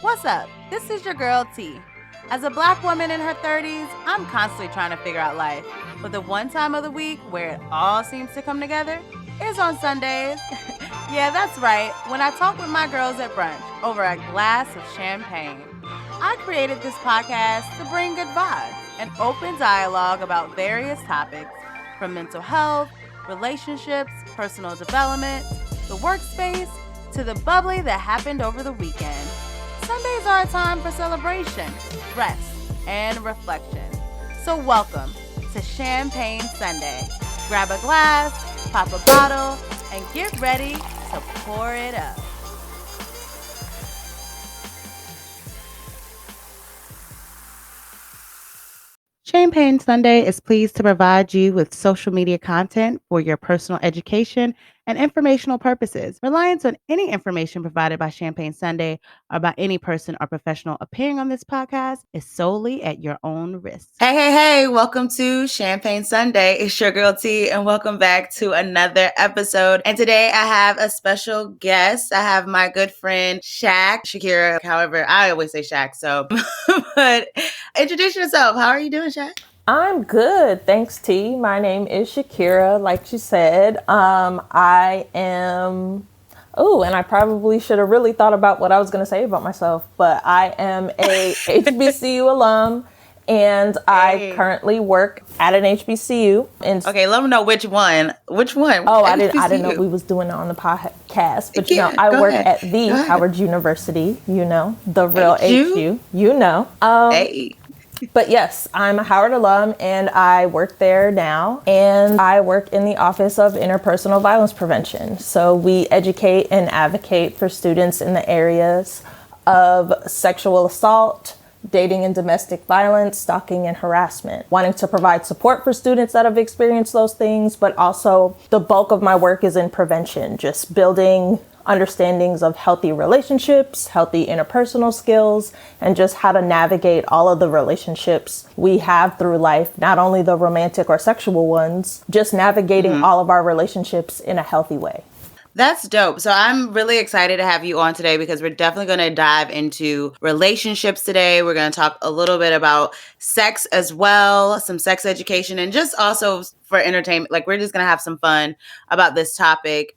What's up? This is your girl T. As a black woman in her 30s, I'm constantly trying to figure out life. But the one time of the week where it all seems to come together is on Sundays. Yeah, that's right. When I talk with my girls at brunch over a glass of champagne. I created this podcast to bring good vibes and open dialogue about various topics from mental health, relationships, personal development, the workspace, to the bubbly that happened over the weekend. Sundays are a time for celebration, rest, and reflection. So welcome to Champagne Sunday. Grab a glass, pop a bottle, and get ready to pour it up. Champagne Sunday is pleased to provide you with social media content for your personal education and informational purposes. Reliance on any information provided by Champagne Sunday or by any person or professional appearing on this podcast is solely at your own risk. Hey, welcome to Champagne Sunday. It's your girl T, and welcome back to another episode. And today I have a special guest. I have my good friend Shakira. However, I always say Shaq, so but introduce yourself. How are you doing, Shaq? I'm good. Thanks, T. My name is Shakira, like you said. I am... Oh, and I probably should have really thought about what I was going to say about myself, but I am a HBCU alum, and I currently work at an HBCU. Okay, let me know which one. Which one? Oh, I didn't know we was doing it on the podcast, but I work at the Howard University. You know, the real HU. You know. But yes, I'm a Howard alum, and I work there now, and I work in the Office of Interpersonal Violence Prevention. So we educate and advocate for students in the areas of sexual assault, dating and domestic violence, stalking and harassment, wanting to provide support for students that have experienced those things, but also the bulk of my work is in prevention, just building understandings of healthy relationships, healthy interpersonal skills, and just how to navigate all of the relationships we have through life, not only the romantic or sexual ones, just navigating all of our relationships in a healthy way. That's dope. So I'm really excited to have you on today because we're definitely going to dive into relationships today. We're going to talk a little bit about sex as well, some sex education, and just also for entertainment. Like, we're just going to have some fun about this topic.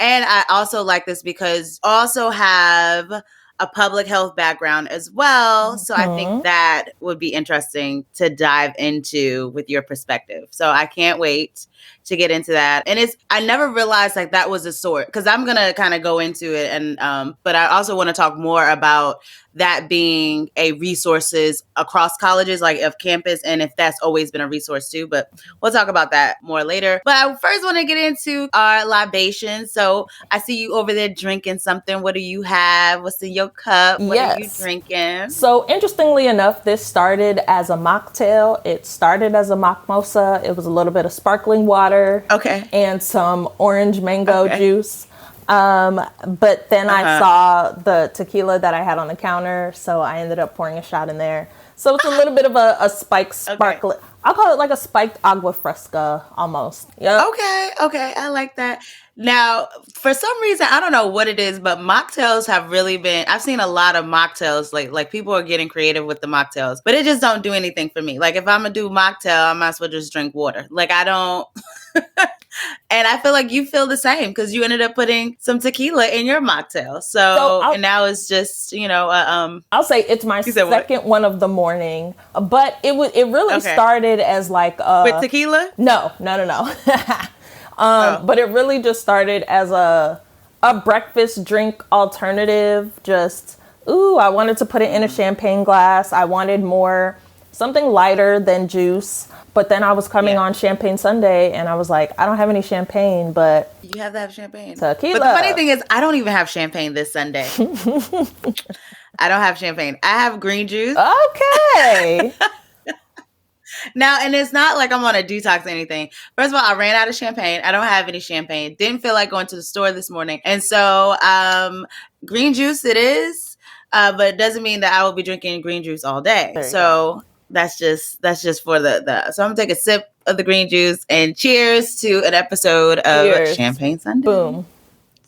And I also like this because I also have a public health background as well. So I think that would be interesting to dive into with your perspective. So I can't wait to get into that. And I never realized like that was a sort, because I'm going to kind of go into it. And, but I also want to talk more about that being a resources across colleges, like of campus, and if that's always been a resource too, but we'll talk about that more later. But I first want to get into our libations. So I see you over there drinking something. What do you have? What's in your cup? What are you drinking? So interestingly enough, this started as a mocktail. It started as a mockmosa. It was a little bit of sparkling water. Okay. And some orange mango juice. But then I saw the tequila that I had on the counter, so I ended up pouring a shot in there. So it's a little bit of a spiked sparkling. I'll call it like a spiked agua fresca almost. Yep. Okay. I like that. Now, for some reason, I don't know what it is, but mocktails have really been, I've seen a lot of mocktails, like people are getting creative with the mocktails, but it just don't do anything for me. Like if I'm gonna do mocktail, I might as well just drink water. Like I don't, and I feel like you feel the same because you ended up putting some tequila in your mocktail. And now it's just, I'll say it's my second one of the morning, but it really started as like with tequila? No. But it really just started as a breakfast drink alternative. Just, I wanted to put it in a champagne glass. I wanted something lighter than juice. But then I was coming on Champagne Sunday and I was like, I don't have any champagne, but you have to have champagne. Tequila. But the funny thing is, I don't even have champagne this Sunday. I don't have champagne. I have green juice. Okay. Now, and it's not like I'm on a detox or anything. First of all, I ran out of champagne. I don't have any champagne. Didn't feel like going to the store this morning. And so green juice it is, but it doesn't mean that I will be drinking green juice all day. So that's just for the. So I'm going to take a sip of the green juice and cheers to an episode of Champagne Sunday. Boom.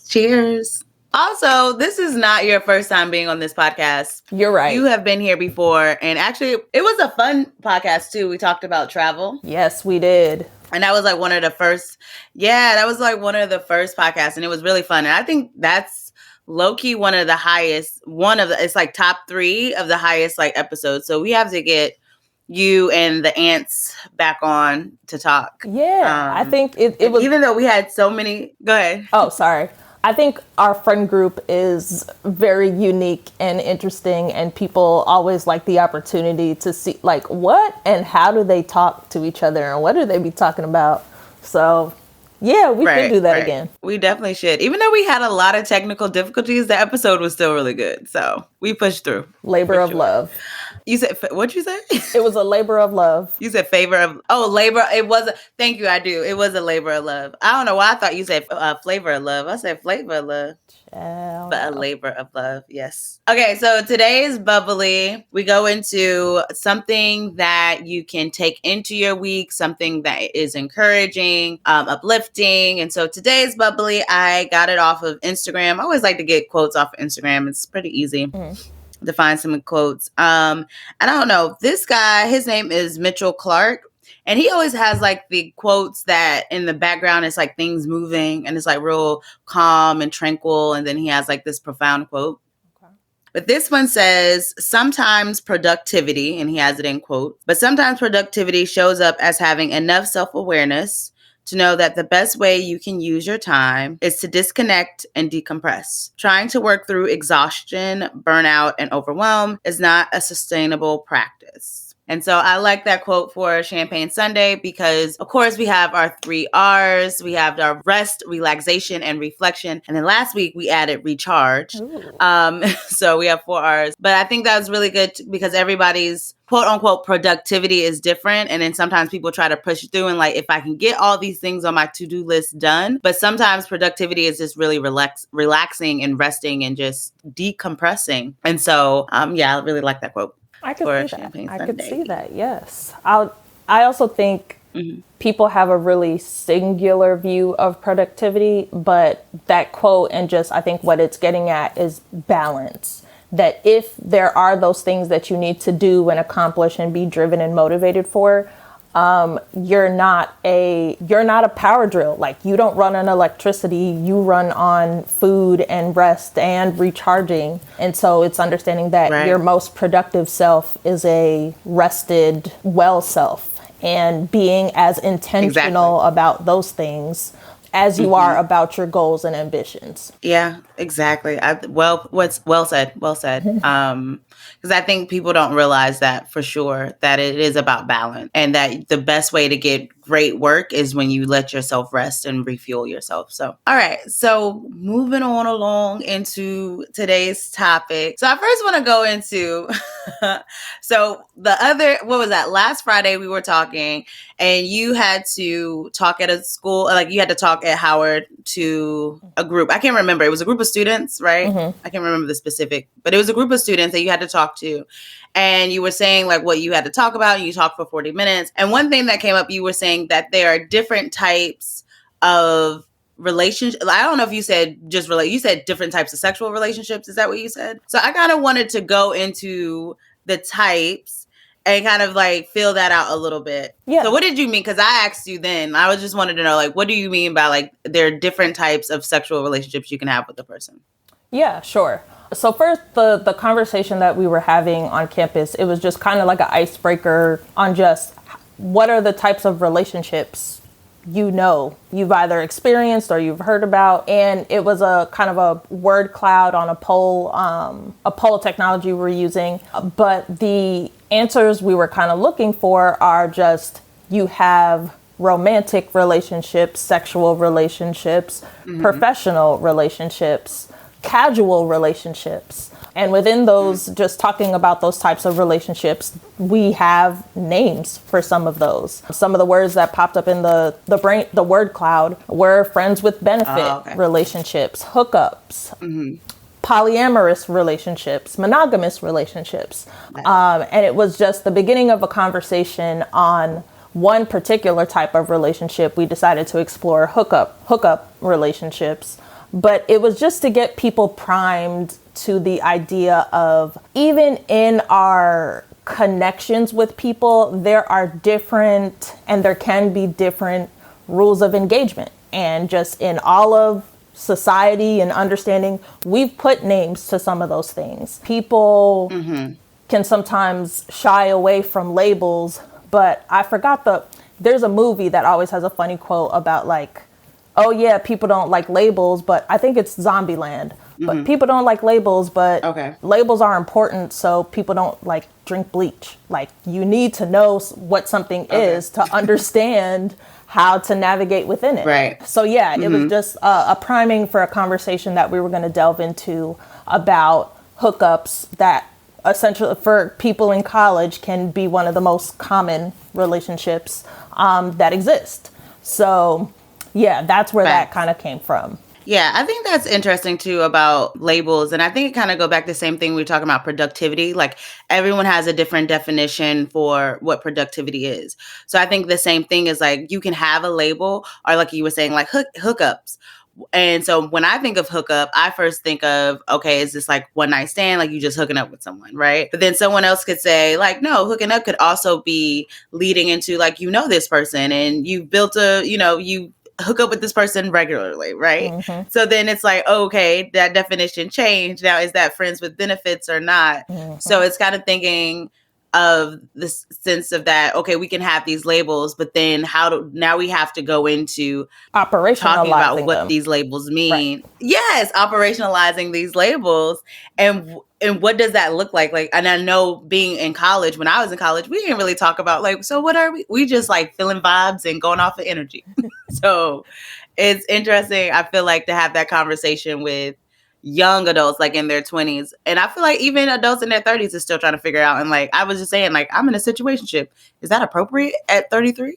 Cheers. Also, this is not your first time being on this podcast. You're right. You have been here before. And actually, it was a fun podcast, too. We talked about travel. Yes, we did. And that was like one of the first. Yeah, that was like one of the first podcasts. And it was really fun. And I think that's low-key one of the highest. It's like top 3 of the highest like episodes. So we have to get you and the ants back on to talk. Yeah, I think it was. Even though we had so many. Go ahead. Oh, sorry. I think our friend group is very unique and interesting, and people always like the opportunity to see like what and how do they talk to each other and what do they be talking about. So yeah, we should do that again. We definitely should. Even though we had a lot of technical difficulties, the episode was still really good. So we pushed through. Labor of love. You said, what'd you say? It was a labor of love. You said labor. It was, thank you, I do. It was a labor of love. I don't know why I thought you said flavor of love. I said flavor of love. Child. But a labor of love, yes. Okay, so today's bubbly, we go into something that you can take into your week, something that is encouraging, uplifting. And so today's bubbly, I got it off of Instagram. I always like to get quotes off of Instagram. It's pretty easy. Mm-hmm. To find some quotes. And I don't know, this guy, his name is Mitchell Clark, and he always has like the quotes that in the background it's like things moving and it's like real calm and tranquil, and then he has like this profound quote. Okay. But this one says, sometimes productivity, and he has it in quotes, but sometimes productivity shows up as having enough self-awareness to know that the best way you can use your time is to disconnect and decompress. Trying to work through exhaustion, burnout, and overwhelm is not a sustainable practice. And so I like that quote for Champagne Sunday because, of course, we have our 3 R's. We have our rest, relaxation, and reflection. And then last week we added recharge. So we have 4 R's. But I think that was really good because everybody's quote unquote productivity is different. And then sometimes people try to push through and like, if I can get all these things on my to-do list done. But sometimes productivity is just really relaxing and resting and just decompressing. And so, I really like that quote. I could see that. Yes. I also think people have a really singular view of productivity, but that quote and just, I think what it's getting at is balance. That if there are those things that you need to do and accomplish and be driven and motivated for, you're not a power drill. Like, you don't run on electricity, you run on food and rest and recharging. And so it's understanding that your most productive self is a rested, well self, and being as intentional about those things as you are about your goals and ambitions. Yeah, exactly. Well said. Because I think people don't realize that for sure, that it is about balance and that the best way to get great work is when you let yourself rest and refuel yourself. So, all right. So moving on along into today's topic. So I first want to go into, last Friday we were talking and you had to talk at a school, like you had to talk at Howard to a group. I can't remember. It was a group of students, right? Mm-hmm. I can't remember the specific, but it was a group of students that you had to talk to. And you were saying like what you had to talk about, and you talked for 40 minutes. And one thing that came up, you were saying that there are different types of relationships. I don't know if you said you said different types of sexual relationships. Is that what you said? So I kind of wanted to go into the types and kind of like fill that out a little bit. Yeah. So what did you mean? Because I asked you then, I was just wanted to know, like, what do you mean by like there are different types of sexual relationships you can have with a person? Yeah, sure. So first, the conversation that we were having on campus, it was just kind of like an icebreaker on just what are the types of relationships you've either experienced or you've heard about. And it was a kind of a word cloud on a poll technology we're using. But the answers we were kind of looking for are just, you have romantic relationships, sexual relationships, professional relationships, casual relationships. And within those, just talking about those types of relationships, we have names for some of those. Some of the words that popped up in the word cloud were friends with benefit relationships, hookups, polyamorous relationships, monogamous relationships. And it was just the beginning of a conversation on one particular type of relationship. We decided to explore hookup relationships. But it was just to get people primed to the idea of, even in our connections with people, there are different, and there can be different rules of engagement. And just in all of society and understanding, we've put names to some of those things. People can sometimes shy away from labels, but I forgot there's a movie that always has a funny quote about like, oh yeah, people don't like labels, but I think it's Zombieland. But people don't like labels, but labels are important, so people don't like drink bleach. Like, you need to know what something is to understand how to navigate within it. Right. So yeah, it was just a priming for a conversation that we were going to delve into about hookups that essentially for people in college can be one of the most common relationships that exist. So yeah, that's where that kind of came from. Yeah, I think that's interesting too about labels. And I think it kind of go back to the same thing we were talking about productivity. Like, everyone has a different definition for what productivity is. So I think the same thing is like, you can have a label, or like you were saying, like hookups. And so when I think of hookup, I first think of, okay, is this like one night stand? Like, you just hooking up with someone, right? But then someone else could say like, no, hooking up could also be leading into like, this person and you built you hook up with this person regularly, right? So then it's like, okay, that definition changed. Now, is that friends with benefits or not? So it's kind of thinking of the sense of that, okay, we can have these labels, but then now we have to go into talking about what these labels mean. Right. Yes, operationalizing these labels. And what does that look like? Like, and I know being in college, when I was in college, we didn't really talk about like, so what are we? We just like feeling vibes and going off of energy. So it's interesting, I feel like, to have that conversation with young adults, like in their 20s. And I feel like even adults in their 30s are still trying to figure out. And like, I was just saying, like, I'm in a situationship. Is that appropriate at 33?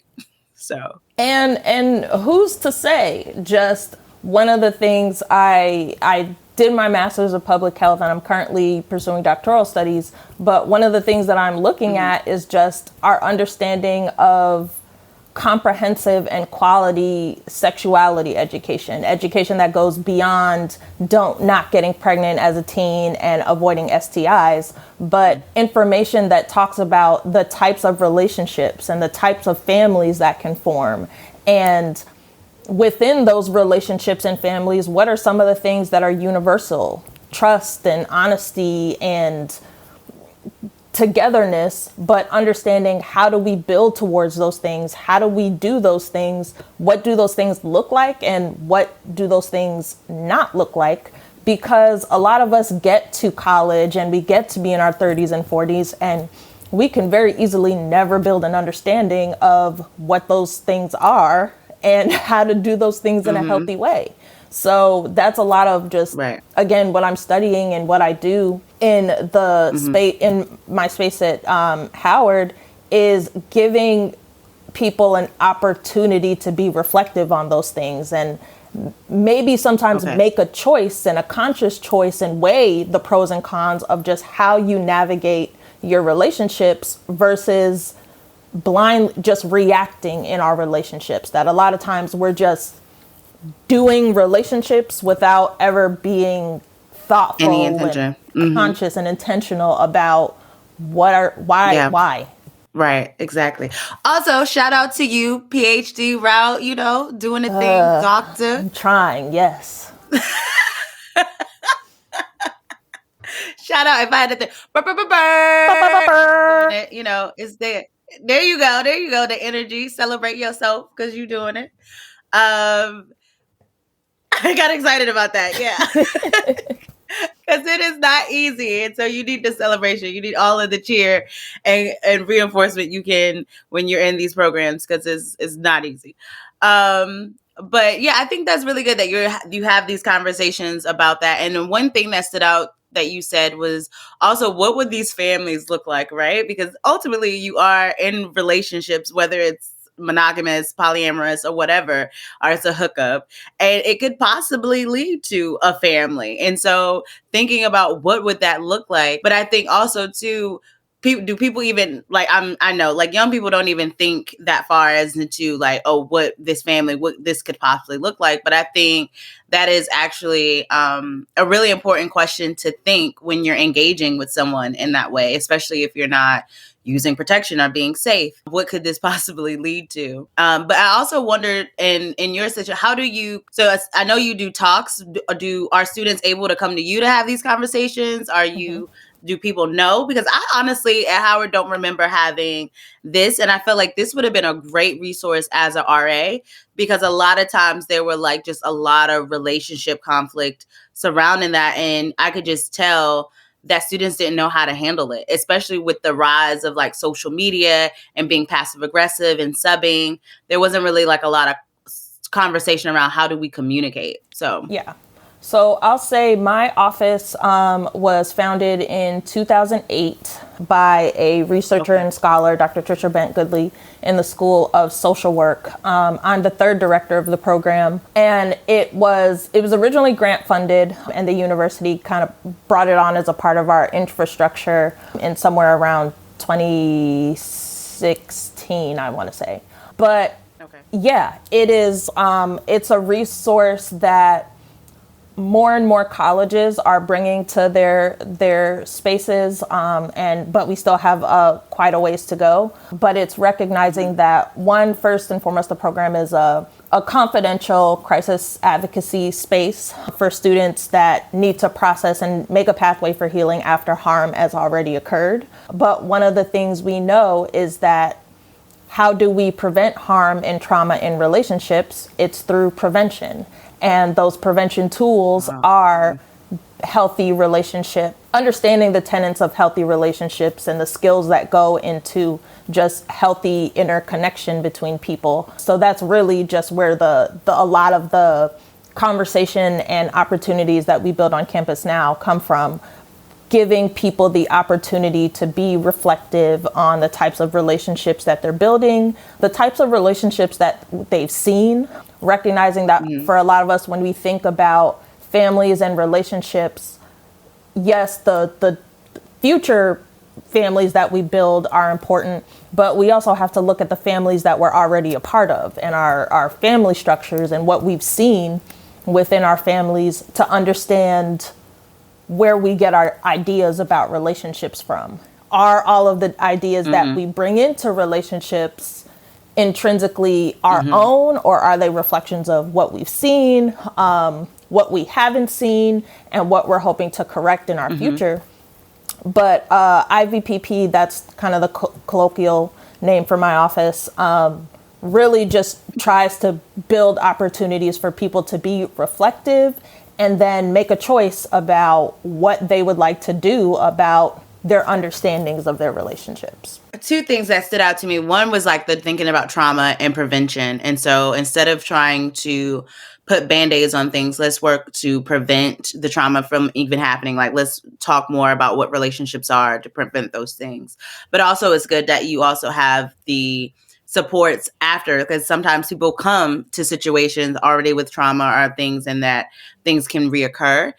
So. And who's to say? Just one of the things I did my master's of public health, and I'm currently pursuing doctoral studies. But one of the things that I'm looking at is just our understanding of comprehensive and quality sexuality education that goes beyond not getting pregnant as a teen and avoiding STIs, but information that talks about the types of relationships and the types of families that can form. And within those relationships and families, what are some of the things that are universal? Trust and honesty and togetherness, but understanding, how do we build towards those things? How do we do those things? What do those things look like? And what do those things not look like? Because a lot of us get to college and we get to be in our 30s and 40s, and we can very easily never build an understanding of what those things are and how to do those things in a healthy way. So that's a lot of just, again, what I'm studying and what I do in the space, in my space at Howard, is giving people an opportunity to be reflective on those things and maybe sometimes make a choice, and a conscious choice, and weigh the pros and cons of just how you navigate your relationships versus just reacting in our relationships. That a lot of times we're just doing relationships without ever being thoughtful and conscious and intentional about why. Right, exactly. Also, shout out to you, PhD route, doing the thing, doctor. I'm trying, yes. Shout out, if I had to think, it's there. There you go, the energy. Celebrate yourself because you're doing it. I got excited about that, yeah. Because it is not easy. And so you need the celebration. You need all of the cheer and reinforcement you can when you're in these programs, because it's not easy. But yeah, I think that's really good that you have these conversations about that. And then one thing that stood out that you said was also, what would these families look like, right? Because ultimately you are in relationships, whether it's monogamous, polyamorous, or whatever, or it's a hookup, and it could possibly lead to a family. And so thinking about what would that look like, but I think also too, do people even like I know like young people don't even think that far as into like, oh, what this could possibly look like. But I think that is actually a really important question to think when you're engaging with someone in that way, especially if you're not using protection or being safe. What could this possibly lead to? But I also wondered in your situation, how do you, so I know you do talks, are students able to come to you to have these conversations? Are you, do people know? Because I honestly at Howard don't remember having this. And I felt like this would have been a great resource as a RA, because a lot of times there were like just a lot of relationship conflict surrounding that. And I could just tell that students didn't know how to handle it, especially with the rise of like social media and being passive aggressive and subbing. There wasn't really like a lot of conversation around how do we communicate. So yeah. So I'll say my office was founded in 2008 by a researcher and scholar, Dr. Trisha Bent Goodley, in the School of Social Work. I'm the third director of the program, and it was originally grant funded, and the university kind of brought it on as a part of our infrastructure in somewhere around 2016, I want to say. But yeah, it is. It's a resource that more and more colleges are bringing to their spaces, but we still have quite a ways to go. But it's recognizing that first and foremost, the program is a confidential crisis advocacy space for students that need to process and make a pathway for healing after harm has already occurred. But one of the things we know is that how do we prevent harm and trauma in relationships? It's through prevention. And those prevention tools are healthy relationship, understanding the tenets of healthy relationships and the skills that go into just healthy interconnection between people. So that's really just where a lot of the conversation and opportunities that we build on campus now come from. Giving people the opportunity to be reflective on the types of relationships that they're building, the types of relationships that they've seen, recognizing that for a lot of us, when we think about families and relationships, yes, the future families that we build are important, but we also have to look at the families that we're already a part of and our family structures and what we've seen within our families to understand where we get our ideas about relationships from. Are all of the ideas that we bring into relationships intrinsically our own, or are they reflections of what we've seen, what we haven't seen, and what we're hoping to correct in our future? But IVPP, that's kind of the colloquial name for my office, really just tries to build opportunities for people to be reflective and then make a choice about what they would like to do about their understandings of their relationships. Two things that stood out to me. One was like the thinking about trauma and prevention. And so instead of trying to put Band-Aids on things, let's work to prevent the trauma from even happening. Like, let's talk more about what relationships are to prevent those things. But also it's good that you also have the supports after, because sometimes people come to situations already with trauma or things, and that things can reoccur.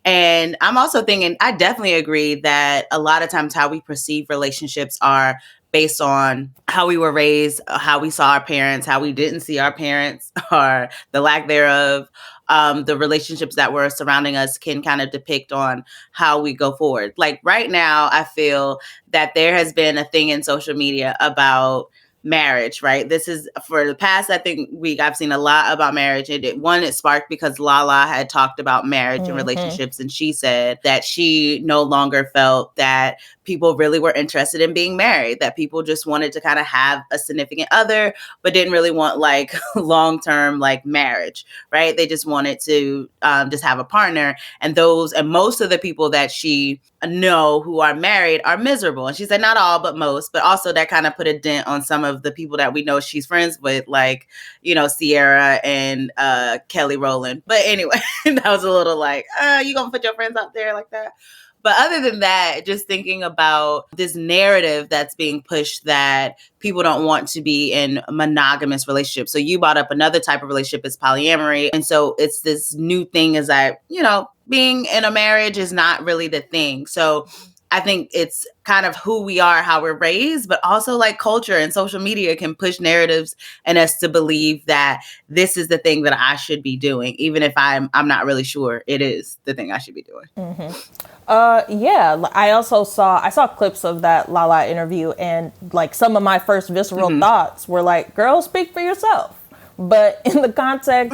And I'm also thinking, I definitely agree that a lot of times how we perceive relationships are based on how we were raised, how we saw our parents, how we didn't see our parents, or the lack thereof. The relationships that were surrounding us can kind of depict on how we go forward. Like right now, I feel that there has been a thing in social media about marriage, right? This is for the past, I think, week, I've seen a lot about marriage. It sparked because Lala had talked about marriage and relationships, and she said that she no longer felt that people really were interested in being married, that people just wanted to kind of have a significant other, but didn't really want like long-term like marriage, right? They just wanted to just have a partner. And most of the people that she know who are married are miserable. And she said not all, but most. But also that kind of put a dent on some of the people that we know she's friends with, like, you know, Sierra and Kelly Rowland. But anyway, that was a little like, you gonna put your friends out there like that? But other than that, just thinking about this narrative that's being pushed that people don't want to be in monogamous relationships. So you brought up another type of relationship is polyamory. And so it's this new thing is that, you know, being in a marriage is not really the thing. So I think it's kind of who we are, how we're raised, but also like culture and social media can push narratives in us to believe that this is the thing that I should be doing, even if I'm not really sure it is the thing I should be doing. Yeah, I saw clips of that Lala interview, and like some of my first visceral thoughts were like, girl, speak for yourself. But in the context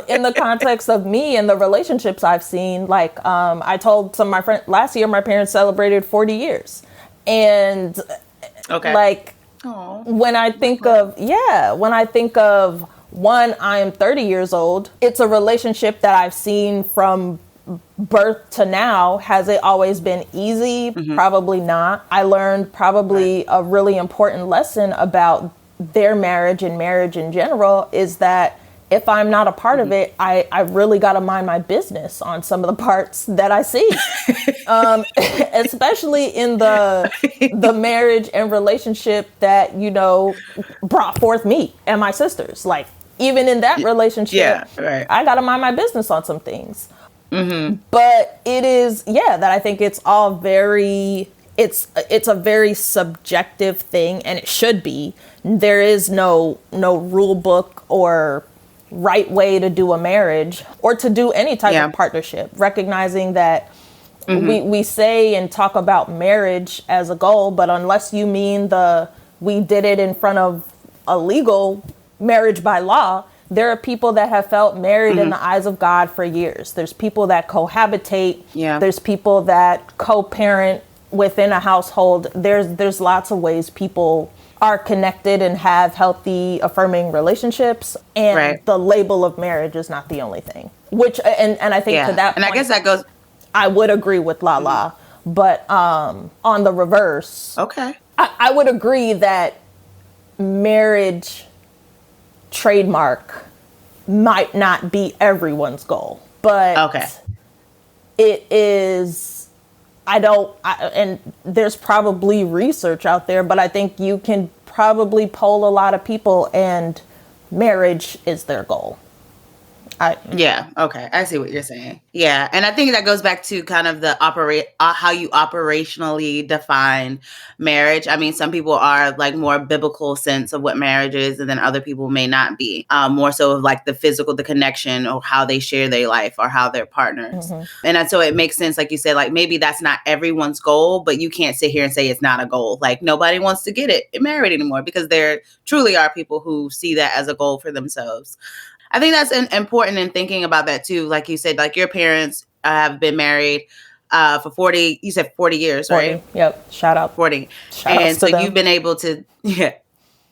in the context of me and the relationships I've seen, like I told some of my friends last year, my parents celebrated 40 years. And like, when I think of one, I am 30 years old. It's a relationship that I've seen from birth to now. Has it always been easy? Probably not. I learned probably a really important lesson about their marriage and marriage in general is that if I'm not a part of it, I really got to mind my business on some of the parts that I see, especially in the marriage and relationship that, you know, brought forth me and my sisters. Like, even in that relationship, I got to mind my business on some things. But it is, that I think it's all very... It's a very subjective thing, and it should be. There is no rule book or right way to do a marriage or to do any type of partnership. Recognizing that we say and talk about marriage as a goal, but unless you mean we did it in front of a legal marriage by law, there are people that have felt married in the eyes of God for years. There's people that cohabitate. There's people that co-parent within a household. There's lots of ways people are connected and have healthy, affirming relationships, and the label of marriage is not the only thing. Which and I think to that and point, I guess that goes. I would agree with Lala, but on the reverse, I would agree that marriage trademark might not be everyone's goal, but it is. And there's probably research out there, but I think you can probably poll a lot of people and marriage is their goal. I see what you're saying. Yeah. And I think that goes back to kind of the how you operationally define marriage. I mean, some people are like more biblical sense of what marriage is, and then other people may not be more so of like the physical, the connection, or how they share their life or how they're partners. And so it makes sense. Like you said, like maybe that's not everyone's goal, but you can't sit here and say it's not a goal. Like nobody wants to get married anymore, because there truly are people who see that as a goal for themselves. I think that's important in thinking about that too. Like you said, like your parents have been married for 40, you said 40 years, 40, right? Yep. Shout out. 40. And so you've been able to,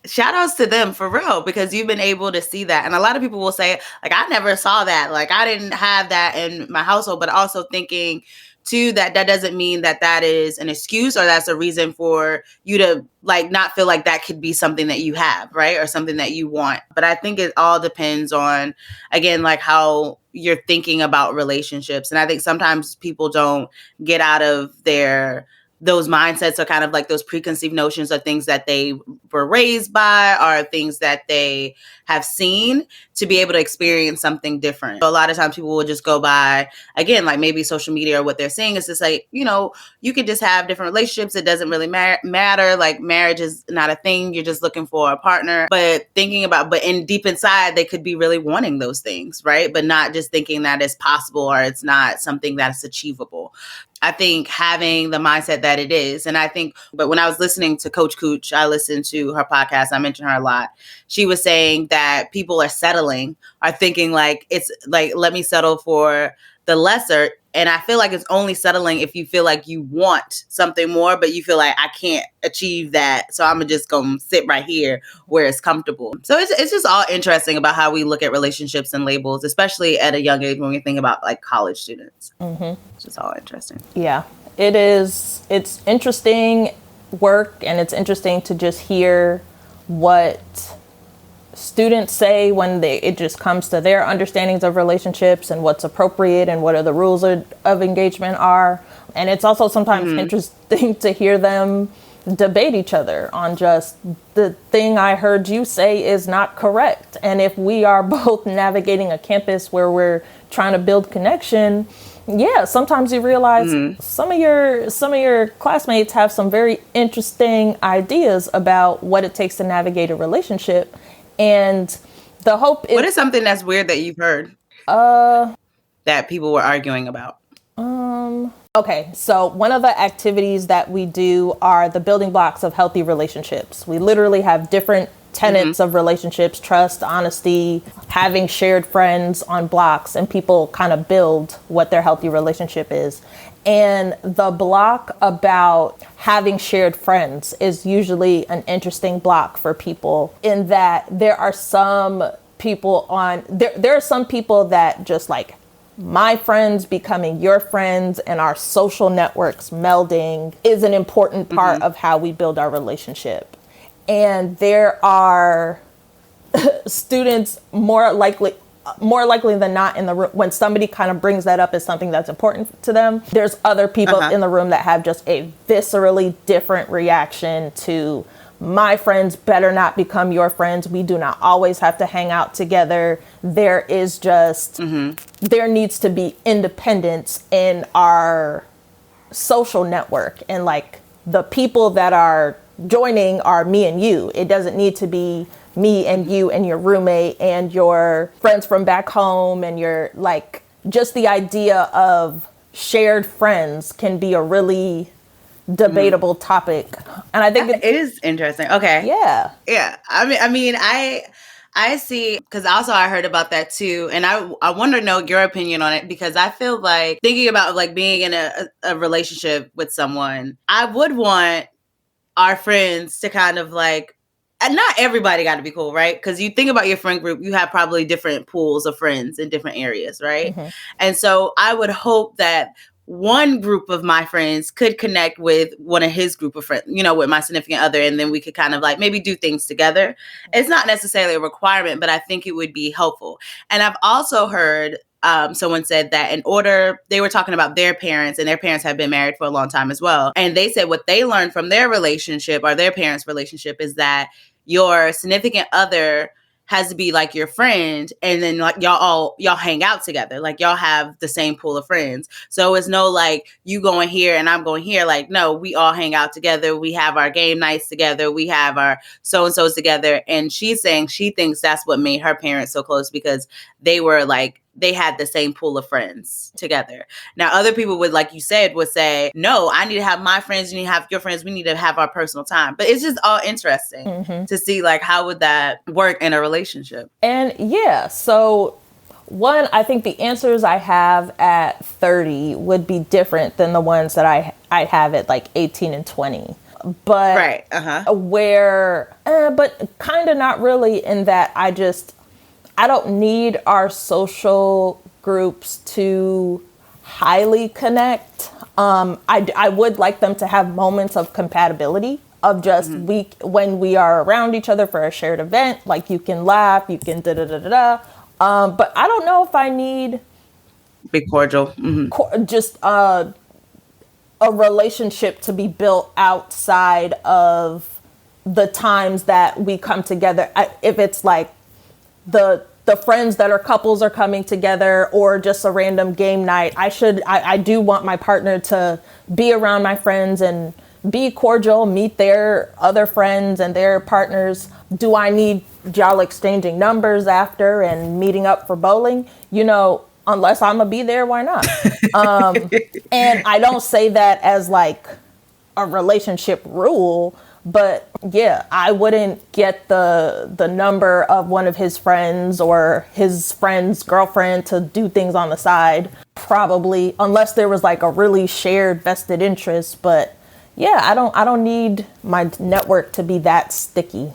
shout outs to them for real, because you've been able to see that. And a lot of people will say, like, I never saw that. Like, I didn't have that in my household, but also thinking too, that doesn't mean that is an excuse or that's a reason for you to like not feel like that could be something that you have, right? Or something that you want. But I think it all depends on, again, like how you're thinking about relationships. And I think sometimes people don't get out of those mindsets, are kind of like those preconceived notions of things that they were raised by or things that they have seen, to be able to experience something different. So a lot of times people will just go by, again, like maybe social media or what they're seeing is just like, you know, you could just have different relationships. It doesn't really matter. Like marriage is not a thing. You're just looking for a partner. But deep inside, they could be really wanting those things, right? But not just thinking that it's possible or it's not something that's achievable. I think having the mindset that it is. And I think, but when I was listening to Coach Cooch, I listened to her podcast. I mentioned her a lot. She was saying that people are thinking like, it's like, let me settle for the lesser. And I feel like it's only settling if you feel like you want something more, but you feel like I can't achieve that. So I'm just going to sit right here where it's comfortable. So it's just all interesting about how we look at relationships and labels, especially at a young age when we think about like college students. It's just all interesting. Yeah, it is. It's interesting work, and it's interesting to just hear what students say when it just comes to their understandings of relationships and what's appropriate and what are the rules of engagement are. And it's also sometimes interesting to hear them debate each other on just the thing I heard you say is not correct. And if we are both navigating a campus where we're trying to build connection, Yeah, sometimes you realize some of your classmates have some very interesting ideas about what it takes to navigate a relationship, and the hope is. What is something that's weird that you've heard? That people were arguing about. Okay, so one of the activities that we do are the building blocks of healthy relationships. We literally have different tenets of relationships: trust, honesty, having shared friends on blocks, and people kind of build what their healthy relationship is. And the block about having shared friends is usually an interesting block for people, in that there are some people there are some people that just like, my friends becoming your friends and our social networks melding is an important part of how we build our relationship. And there are students more likely than not in the room, when somebody kind of brings that up as something that's important to them, there's other people in the room that have just a viscerally different reaction to, my friends better not become your friends. We do not always have to hang out together. There is just, there needs to be independence in our social network. And like, the people that are joining are me and you. It doesn't need to be me and you and your roommate and your friends from back home. And your, like, just the idea of shared friends can be a really debatable topic. And I think it is interesting. Okay. Yeah. I see, because also I heard about that too, and I want to know your opinion on it, because I feel like, thinking about like being in a relationship with someone, I would want our friends to kind of like, and not everybody got to be cool, right? Because you think about your friend group, you have probably different pools of friends in different areas, right? And so I would hope that one group of my friends could connect with one of his group of friends, with my significant other, and then we could kind of like maybe do things together. It's not necessarily a requirement, but I think it would be helpful. And I've also heard someone said that they were talking about their parents, and their parents have been married for a long time as well. And they said what they learned from their relationship, or their parents' relationship, is that your significant other has to be like your friend, and then like y'all hang out together, like y'all have the same pool of friends. So it's no like you going here and I'm going here. Like, no, we all hang out together. We have our game nights together. We have our so-and-sos together. And she's saying she thinks that's what made her parents so close, because they had the same pool of friends together. Now, other people would, like you said, would say, no, I need to have my friends. You need to have your friends. We need to have our personal time. But it's just all interesting to see, like, how would that work in a relationship? And yeah, so one, I think the answers I have at 30 would be different than the ones that I have at like 18 and 20. But right, but kind of not really, in that I don't need our social groups to highly connect. I would like them to have moments of compatibility, of just when we are around each other for a shared event, like you can laugh, you can da-da-da-da-da. But I don't know if I need be cordial. Just a relationship to be built outside of the times that we come together. If it's like the friends that are couples are coming together, or just a random game night, I do want my partner to be around my friends and be cordial, meet their other friends and their partners. Do I need y'all exchanging numbers after and meeting up for bowling? Unless I'm gonna be there, why not? And I don't say that as like a relationship rule, but yeah, I wouldn't get the number of one of his friends or his friend's girlfriend to do things on the side, probably, unless there was like a really shared vested interest. But yeah, I don't need my network to be that sticky.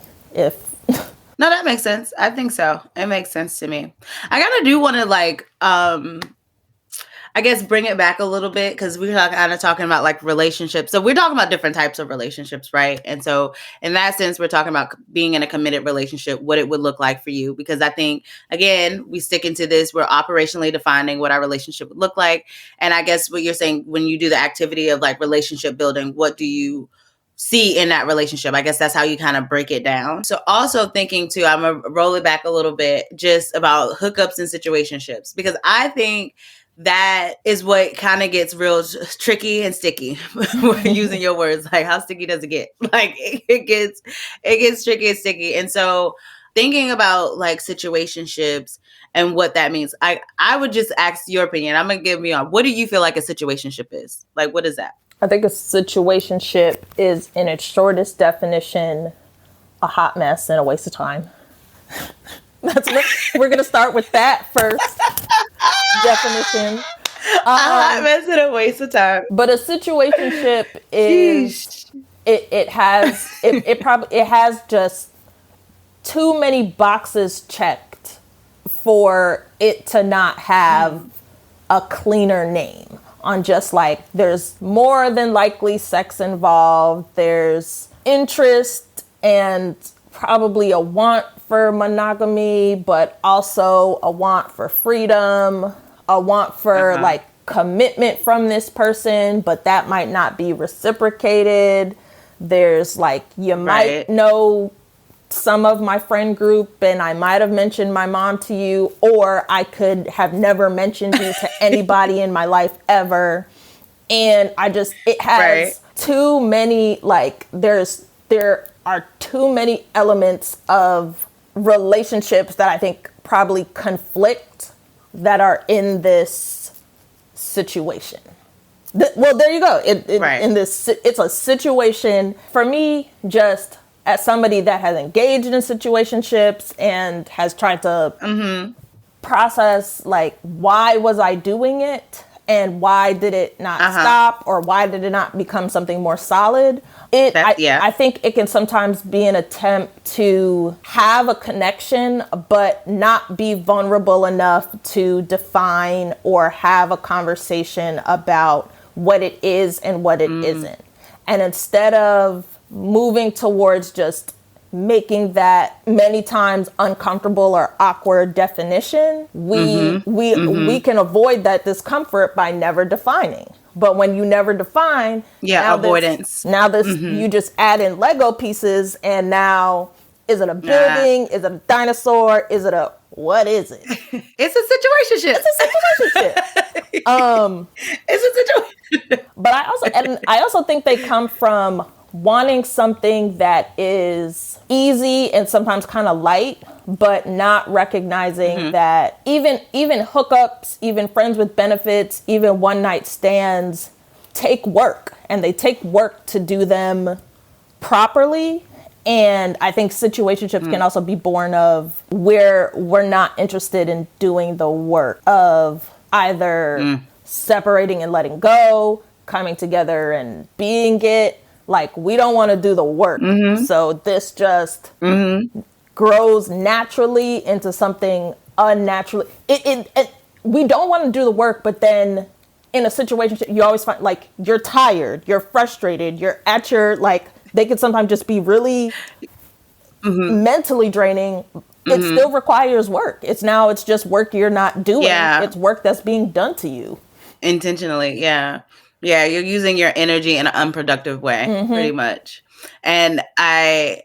No, that makes sense. I think so. It makes sense to me. I kind of do want to like, I guess bring it back a little bit, because we're kind of talking about like relationships. So we're talking about different types of relationships, right? And so in that sense, we're talking about being in a committed relationship, what it would look like for you. Because I think, again, we stick into this, we're operationally defining what our relationship would look like. And I guess what you're saying, when you do the activity of like relationship building, what do you see in that relationship? I guess that's how you kind of break it down. So also thinking too, I'm going to roll it back a little bit, just about hookups and situationships, because I think that is what kind of gets real tricky and sticky. Using your words, like how sticky does it get? Like it gets tricky and sticky. And so thinking about like situationships and what that means, I would just ask your opinion. I'm gonna give you on what do you feel like a situationship is? Like what is that? I think a situationship is, in its shortest definition, a hot mess and a waste of time. We're gonna start with that first definition. A hot mess and a waste of time. But a situationship is it has just too many boxes checked for it to not have a cleaner name. On just like there's more than likely sex involved, there's interest and probably a want for monogamy, but also a want for freedom, a want for like commitment from this person, but that might not be reciprocated. There's like, you might know some of my friend group and I might have mentioned my mom to you, or I could have never mentioned you to anybody in my life ever. And it has too many, like there are too many elements of relationships that I think probably conflict that are in this situation. Well, there you go. In this, it's a situation for me, just as somebody that has engaged in situationships and has tried to process, like, why was I doing it? And why did it not stop? Or why did it not become something more solid? I think it can sometimes be an attempt to have a connection, but not be vulnerable enough to define or have a conversation about what it is and what it isn't. And instead of moving towards just making that many times uncomfortable or awkward definition, we can avoid that discomfort by never defining. But when you never define, avoidance. You just add in Lego pieces, and now is it a building? Is it a dinosaur? Is it what is it? It's a situationship. It's a situationship. But I also think they come from wanting something that is easy and sometimes kind of light, but not recognizing that even hookups, even friends with benefits, even one night stands take work, and they take work to do them properly. And I think situationships can also be born of where we're not interested in doing the work of either separating and letting go, coming together and being it. Like, we don't want to do the work. So this just grows naturally into something unnaturally. We don't want to do the work, but then in a situation, you always find, like, you're tired, you're frustrated, you're at your, like, they could sometimes just be really mentally draining. It still requires work. It's just work you're not doing. It's work that's being done to you. Intentionally, Yeah, you're using your energy in an unproductive way, pretty much. And I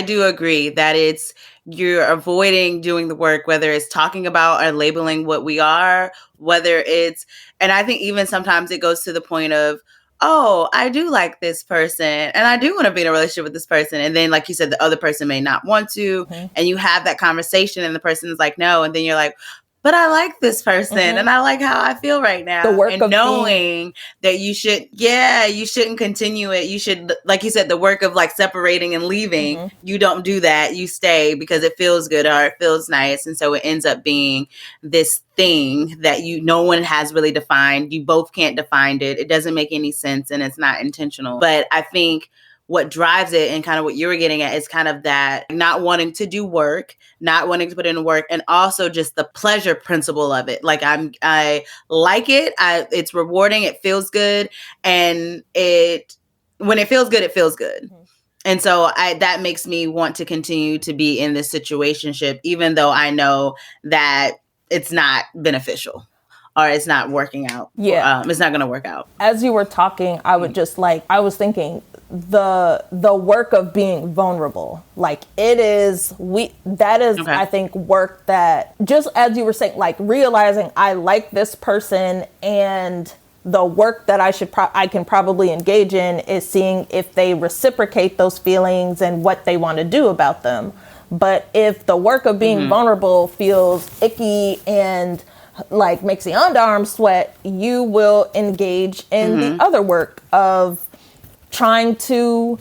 do agree that you're avoiding doing the work, whether it's talking about or labeling what we are, and I think even sometimes it goes to the point of, oh, I do like this person and I do want to be in a relationship with this person. And then, like you said, the other person may not want to, and you have that conversation and the person is like, no. And then you're like, but I like this person and I like how I feel right now. The work and of knowing that you shouldn't continue it. You should, like you said, the work of like separating and leaving, you don't do that. You stay because it feels good or it feels nice. And so it ends up being this thing that no one has really defined. You both can't define it. It doesn't make any sense and it's not intentional. But I think what drives it and kind of what you were getting at is kind of that not wanting to do work, not wanting to put in work, and also just the pleasure principle of it. Like I like it. It's rewarding. It feels good. And when it feels good, it feels good. And so that makes me want to continue to be in this situationship, even though I know that it's not beneficial or it's not working out. Yeah. It's not going to work out. As you were talking, I was thinking the work of being vulnerable. Like that is Okay. I think work that, just as you were saying, like realizing I like this person, and the work that I can probably engage in is seeing if they reciprocate those feelings and what they want to do about them. But if the work of being vulnerable feels icky and like makes the underarms sweat, you will engage in the other work of trying to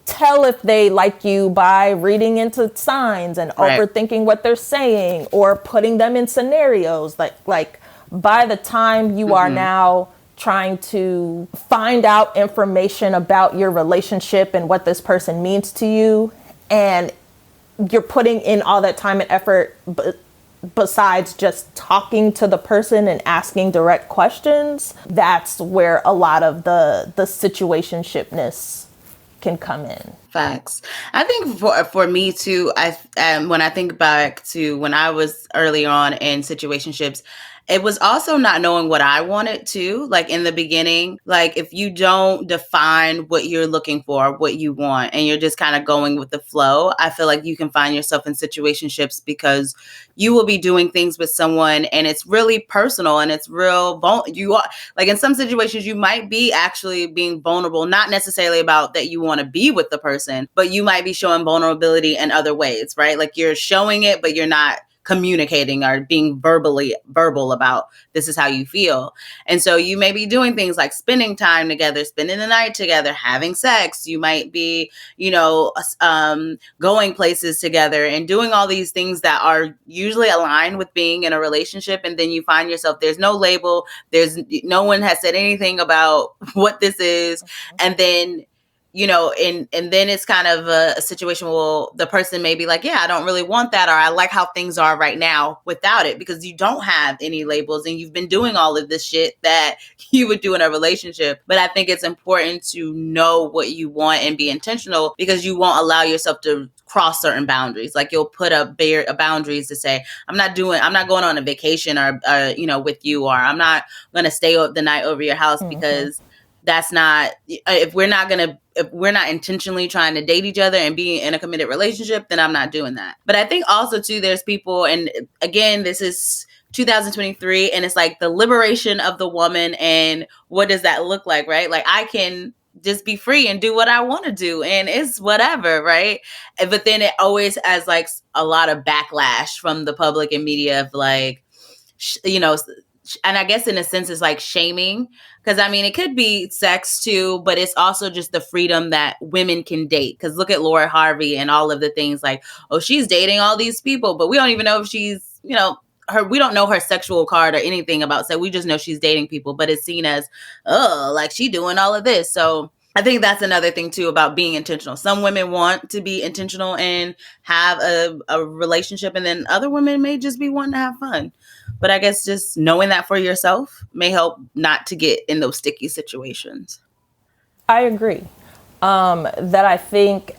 tell if they like you by reading into signs and overthinking what they're saying, or putting them in scenarios like by the time you are now trying to find out information about your relationship and what this person means to you, and you're putting in all that time and effort, besides just talking to the person and asking direct questions, that's where a lot of the situationshipness can come in. Facts. I think for me too, when I think back to when I was early on in situationships, it was also not knowing what I wanted to, like in the beginning. Like if you don't define what you're looking for, what you want, and you're just kind of going with the flow, I feel like you can find yourself in situationships because you will be doing things with someone and it's really personal and it's real. You are like, in some situations you might be actually being vulnerable, not necessarily about that you want to be with the person, but you might be showing vulnerability in other ways, right? Like you're showing it, but you're not communicating or being verbal about this is how you feel. And so you may be doing things like spending time together, spending the night together, having sex. You might be, going places together and doing all these things that are usually aligned with being in a relationship. And then you find yourself, there's no label, there's no one has said anything about what this is. And then and then it's kind of a situation where the person may be like, yeah, I don't really want that, or I like how things are right now without it, because you don't have any labels and you've been doing all of this shit that you would do in a relationship. But I think it's important to know what you want and be intentional, because you won't allow yourself to cross certain boundaries. Like you'll put up boundaries to say, I'm not going on a vacation or with you, or I'm not going to stay the night over your house, because that's not, if we're not intentionally trying to date each other and be in a committed relationship, then I'm not doing that. But I think also too, there's people, and again, this is 2023, and it's like the liberation of the woman. And what does that look like, right? Like I can just be free and do what I want to do, and it's whatever, right? But then it always has like a lot of backlash from the public and media of like, and I guess in a sense it's like shaming, because I mean it could be sex too, but it's also just the freedom that women can date. Because look at Laura Harvey and all of the things like, oh, she's dating all these people, but we don't even know if she's, we don't know her sexual card or anything about sex. We just know she's dating people, but it's seen as, oh, like she doing all of this. So I think that's another thing too about being intentional. Some women want to be intentional and have a relationship, and then other women may just be wanting to have fun. But I guess just knowing that for yourself may help not to get in those sticky situations. I agree. That I think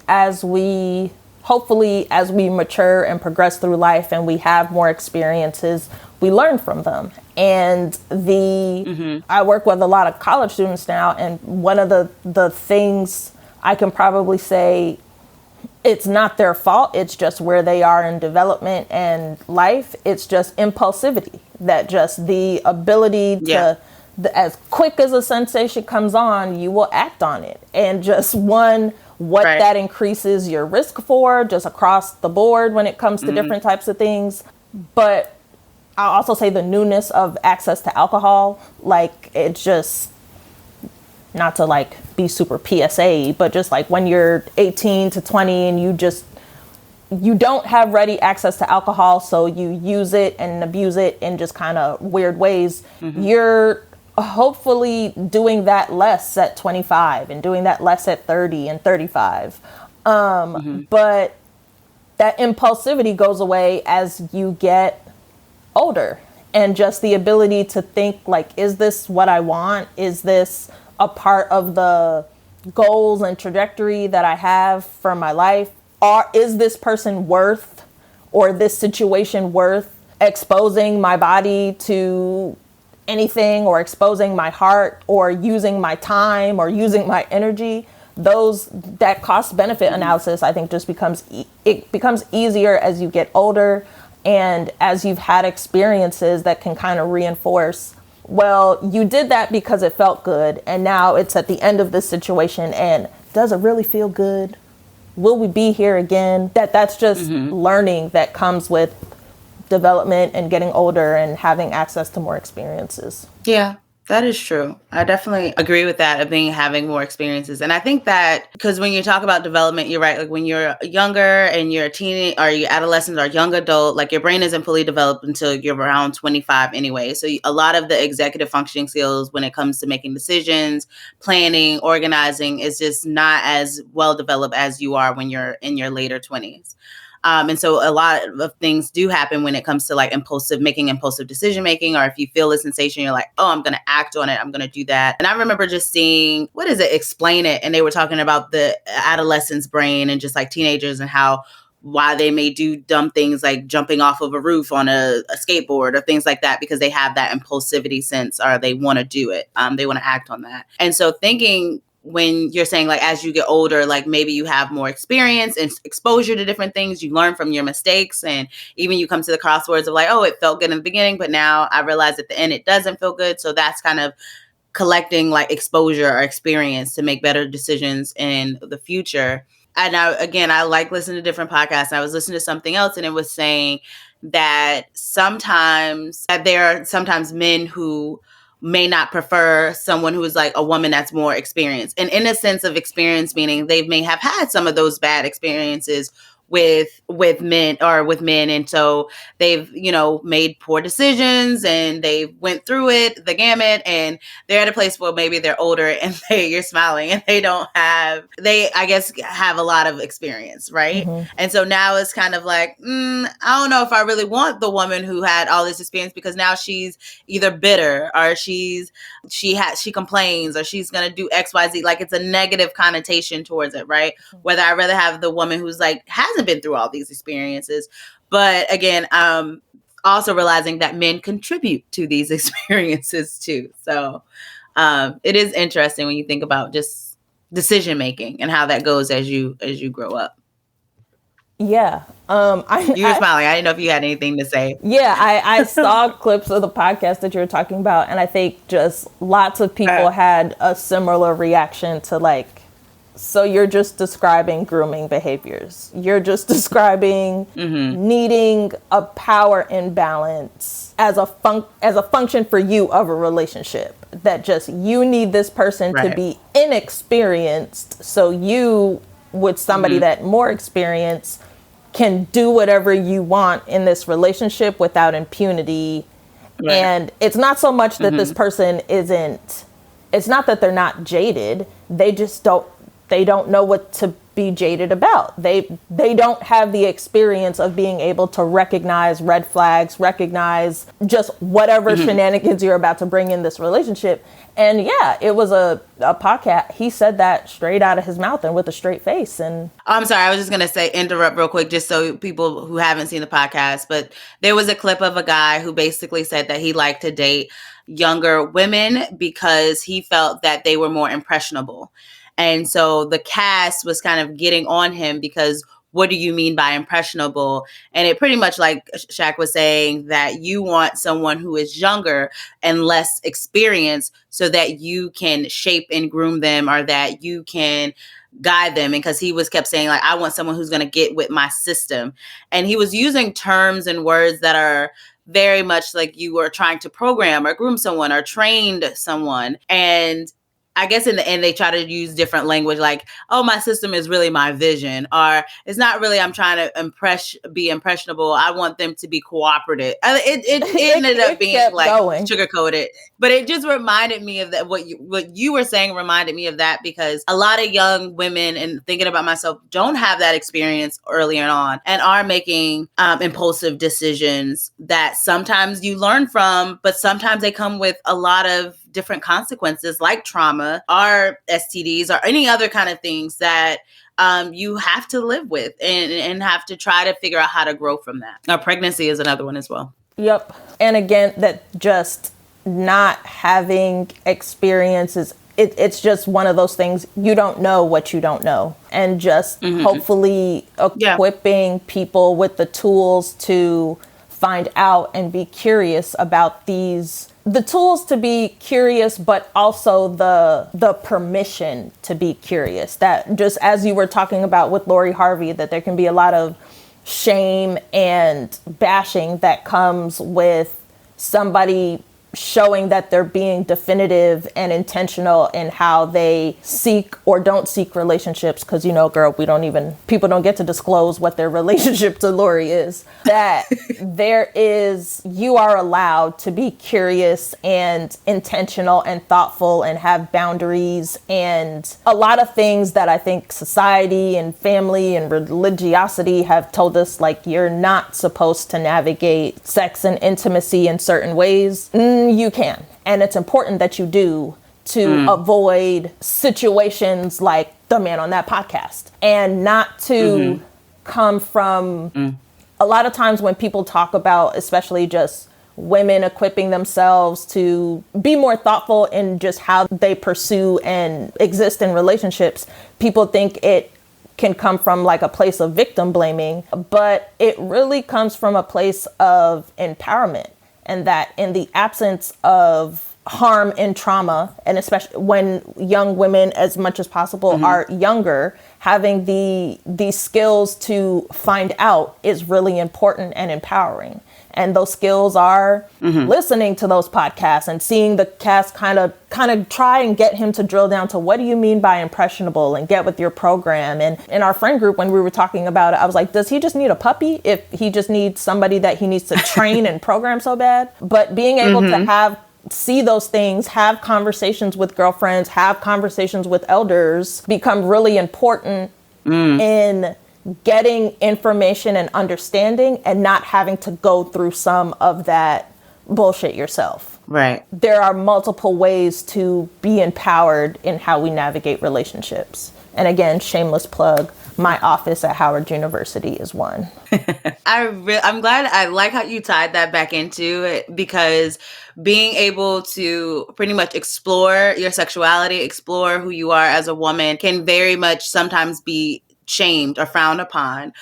hopefully as we mature and progress through life and we have more experiences, we learn from them. And I work with a lot of college students now, and one of the things I can probably say, it's not their fault. It's just where they are in development and life. It's just impulsivity, that just the ability to, as quick as a sensation comes on, you will act on it. And just that increases your risk for, just across the board when it comes to different types of things. But I'll also say the newness of access to alcohol, like it's just, not to like be super PSA, but just like when you're 18 to 20 and you don't have ready access to alcohol, so you use it and abuse it in just kind of weird ways. You're hopefully doing that less at 25 and doing that less at 30 and 35. But that impulsivity goes away as you get older, and just the ability to think like, is this what I want? Is this a part of the goals and trajectory that I have for my life? Or is this person worth, or this situation worth exposing my body to anything, or exposing my heart, or using my time, or using my energy? that cost benefit analysis, I think, just becomes easier as you get older and as you've had experiences that can kind of reinforce, well, you did that because it felt good, and now it's at the end of this situation, and does it really feel good? Will we be here again? That's just learning that comes with development and getting older and having access to more experiences. Yeah, that is true. I definitely agree with that, of having more experiences. And I think that because when you talk about development, you're right. Like when you're younger and you're a teen or you're adolescent or young adult, like your brain isn't fully developed until you're around 25 anyway. So a lot of the executive functioning skills when it comes to making decisions, planning, organizing is just not as well developed as you are when you're in your later 20s. And so a lot of things do happen when it comes to like making impulsive decision making, or if you feel a sensation, you're like, oh, I'm going to act on it. I'm going to do that. And I remember just seeing, Explain It. And they were talking about the adolescent's brain and just like teenagers and why they may do dumb things like jumping off of a roof on a skateboard or things like that, because they have that impulsivity sense, or they want to do it. They want to act on that. And so thinking, when you're saying like as you get older, like maybe you have more experience and exposure to different things, you learn from your mistakes, and even you come to the crosswords of like, oh, it felt good in the beginning, but now I realize at the end it doesn't feel good. So that's kind of collecting like exposure or experience to make better decisions in the future. And I like listening to different podcasts. And I was listening to something else, and it was saying that there are sometimes men who may not prefer someone who is like a woman that's more experienced. And in a sense of experience, meaning they may have had some of those bad experiences with men. And so they've, made poor decisions and they went through it, the gamut, and they're at a place where maybe they're older and you're smiling and they I guess have a lot of experience. Right. Mm-hmm. And so now it's kind of like, I don't know if I really want the woman who had all this experience, because now she's either bitter or she complains, or she's going to do XYZ. Like it's a negative connotation towards it. Right. Whether I'd rather have the woman who's like, hasn't been through all these experiences. But again, also realizing that men contribute to these experiences too. So it is interesting when you think about just decision making and how that goes as you grow up. Yeah. You were smiling. I didn't know if you had anything to say. Yeah, I saw clips of the podcast that you were talking about, and I think just lots of people had a similar reaction to like, so you're just describing grooming behaviors. You're just describing needing a power imbalance as a function for you of a relationship. That just, you need this person to be inexperienced, so you, with somebody that more experienced, can do whatever you want in this relationship without impunity. Right. And it's not so much that this person it's not that they're not jaded. They just don't know what to be jaded about. They don't have the experience of being able to recognize red flags, recognize just whatever shenanigans you're about to bring in this relationship. And yeah, it was a podcast. He said that straight out of his mouth and with a straight face. And I'm sorry, I was just going to interrupt real quick, just so people who haven't seen the podcast, but there was a clip of a guy who basically said that he liked to date younger women because he felt that they were more impressionable. And so the cast was kind of getting on him because, what do you mean by impressionable? And it pretty much, like Shaq was saying, that you want someone who is younger and less experienced so that you can shape and groom them, or that you can guide them. And because he kept saying like, I want someone who's going to get with my system. And he was using terms and words that are very much like you were trying to program or groom someone or trained someone. And I guess in the end, they try to use different language, like, oh, my system is really my vision, or it's not really, I'm trying to be impressionable. I want them to be cooperative. It ended up being like sugar-coated, but it just reminded me of that. What you were saying reminded me of that, because a lot of young women, and thinking about myself, don't have that experience earlier on and are making impulsive decisions that sometimes you learn from, but sometimes they come with a lot of different consequences, like trauma or STDs or any other kind of things that you have to live with and have to try to figure out how to grow from that. Or pregnancy is another one as well. Yep. And again, that just not having experiences it's just one of those things. You don't know what you don't know. And just hopefully equipping people with the tools to find out and be curious about the tools to be curious, but also the permission to be curious. That, just as you were talking about with Lori Harvey, that there can be a lot of shame and bashing that comes with somebody showing that they're being definitive and intentional in how they seek or don't seek relationships. Because, girl, people don't get to disclose what their relationship to Lori is. That you are allowed to be curious and intentional and thoughtful and have boundaries, and a lot of things that I think society and family and religiosity have told us, like, you're not supposed to navigate sex and intimacy in certain ways. You can. And it's important that you do to avoid situations like the man on that podcast, and not to come from a lot of times when people talk about, especially just women equipping themselves to be more thoughtful in just how they pursue and exist in relationships, people think it can come from like a place of victim blaming, but it really comes from a place of empowerment. And that in the absence of harm and trauma, and especially when young women, as much as possible, are younger, having the skills to find out is really important and empowering. And those skills are listening to those podcasts and seeing the cast kind of try and get him to drill down to, what do you mean by impressionable, and get with your program. And in our friend group, when we were talking about it, I was like, does he just need a puppy if he just needs somebody that he needs to train and program so bad? But being able to see those things, have conversations with girlfriends, have conversations with elders, become really important in getting information and understanding, and not having to go through some of that bullshit yourself. Right. There are multiple ways to be empowered in how we navigate relationships. And again, shameless plug, my office at Howard University is one. I'm glad. I like how you tied that back into it, because being able to pretty much explore your sexuality, explore who you are as a woman, can very much sometimes be shamed or frowned upon.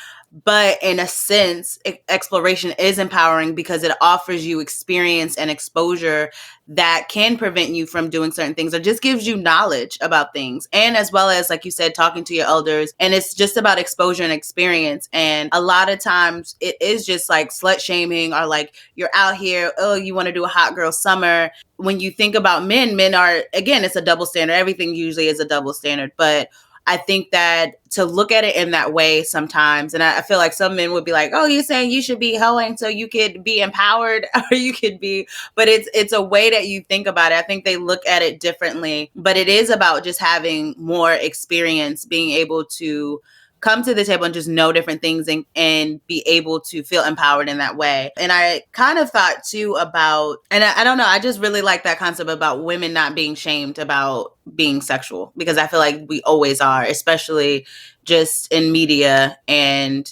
But in a sense, exploration is empowering, because it offers you experience and exposure that can prevent you from doing certain things, or just gives you knowledge about things. And as well as, like you said, talking to your elders. And it's just about exposure and experience. And a lot of times it is just like slut shaming, or like, you're out here, oh, you want to do a hot girl summer. When you think about men are, again, it's a double standard. Everything usually is a double standard. But I think that to look at it in that way sometimes, and I feel like some men would be like, oh, you're saying you should be hoeing so you could be empowered, or you could be, but it's a way that you think about it. I think they look at it differently, but it is about just having more experience, being able to come to the table and just know different things, and be able to feel empowered in that way. And I kind of thought too about, and I don't know, I just really like that concept about women not being shamed about being sexual, because I feel like we always are, especially just in media. And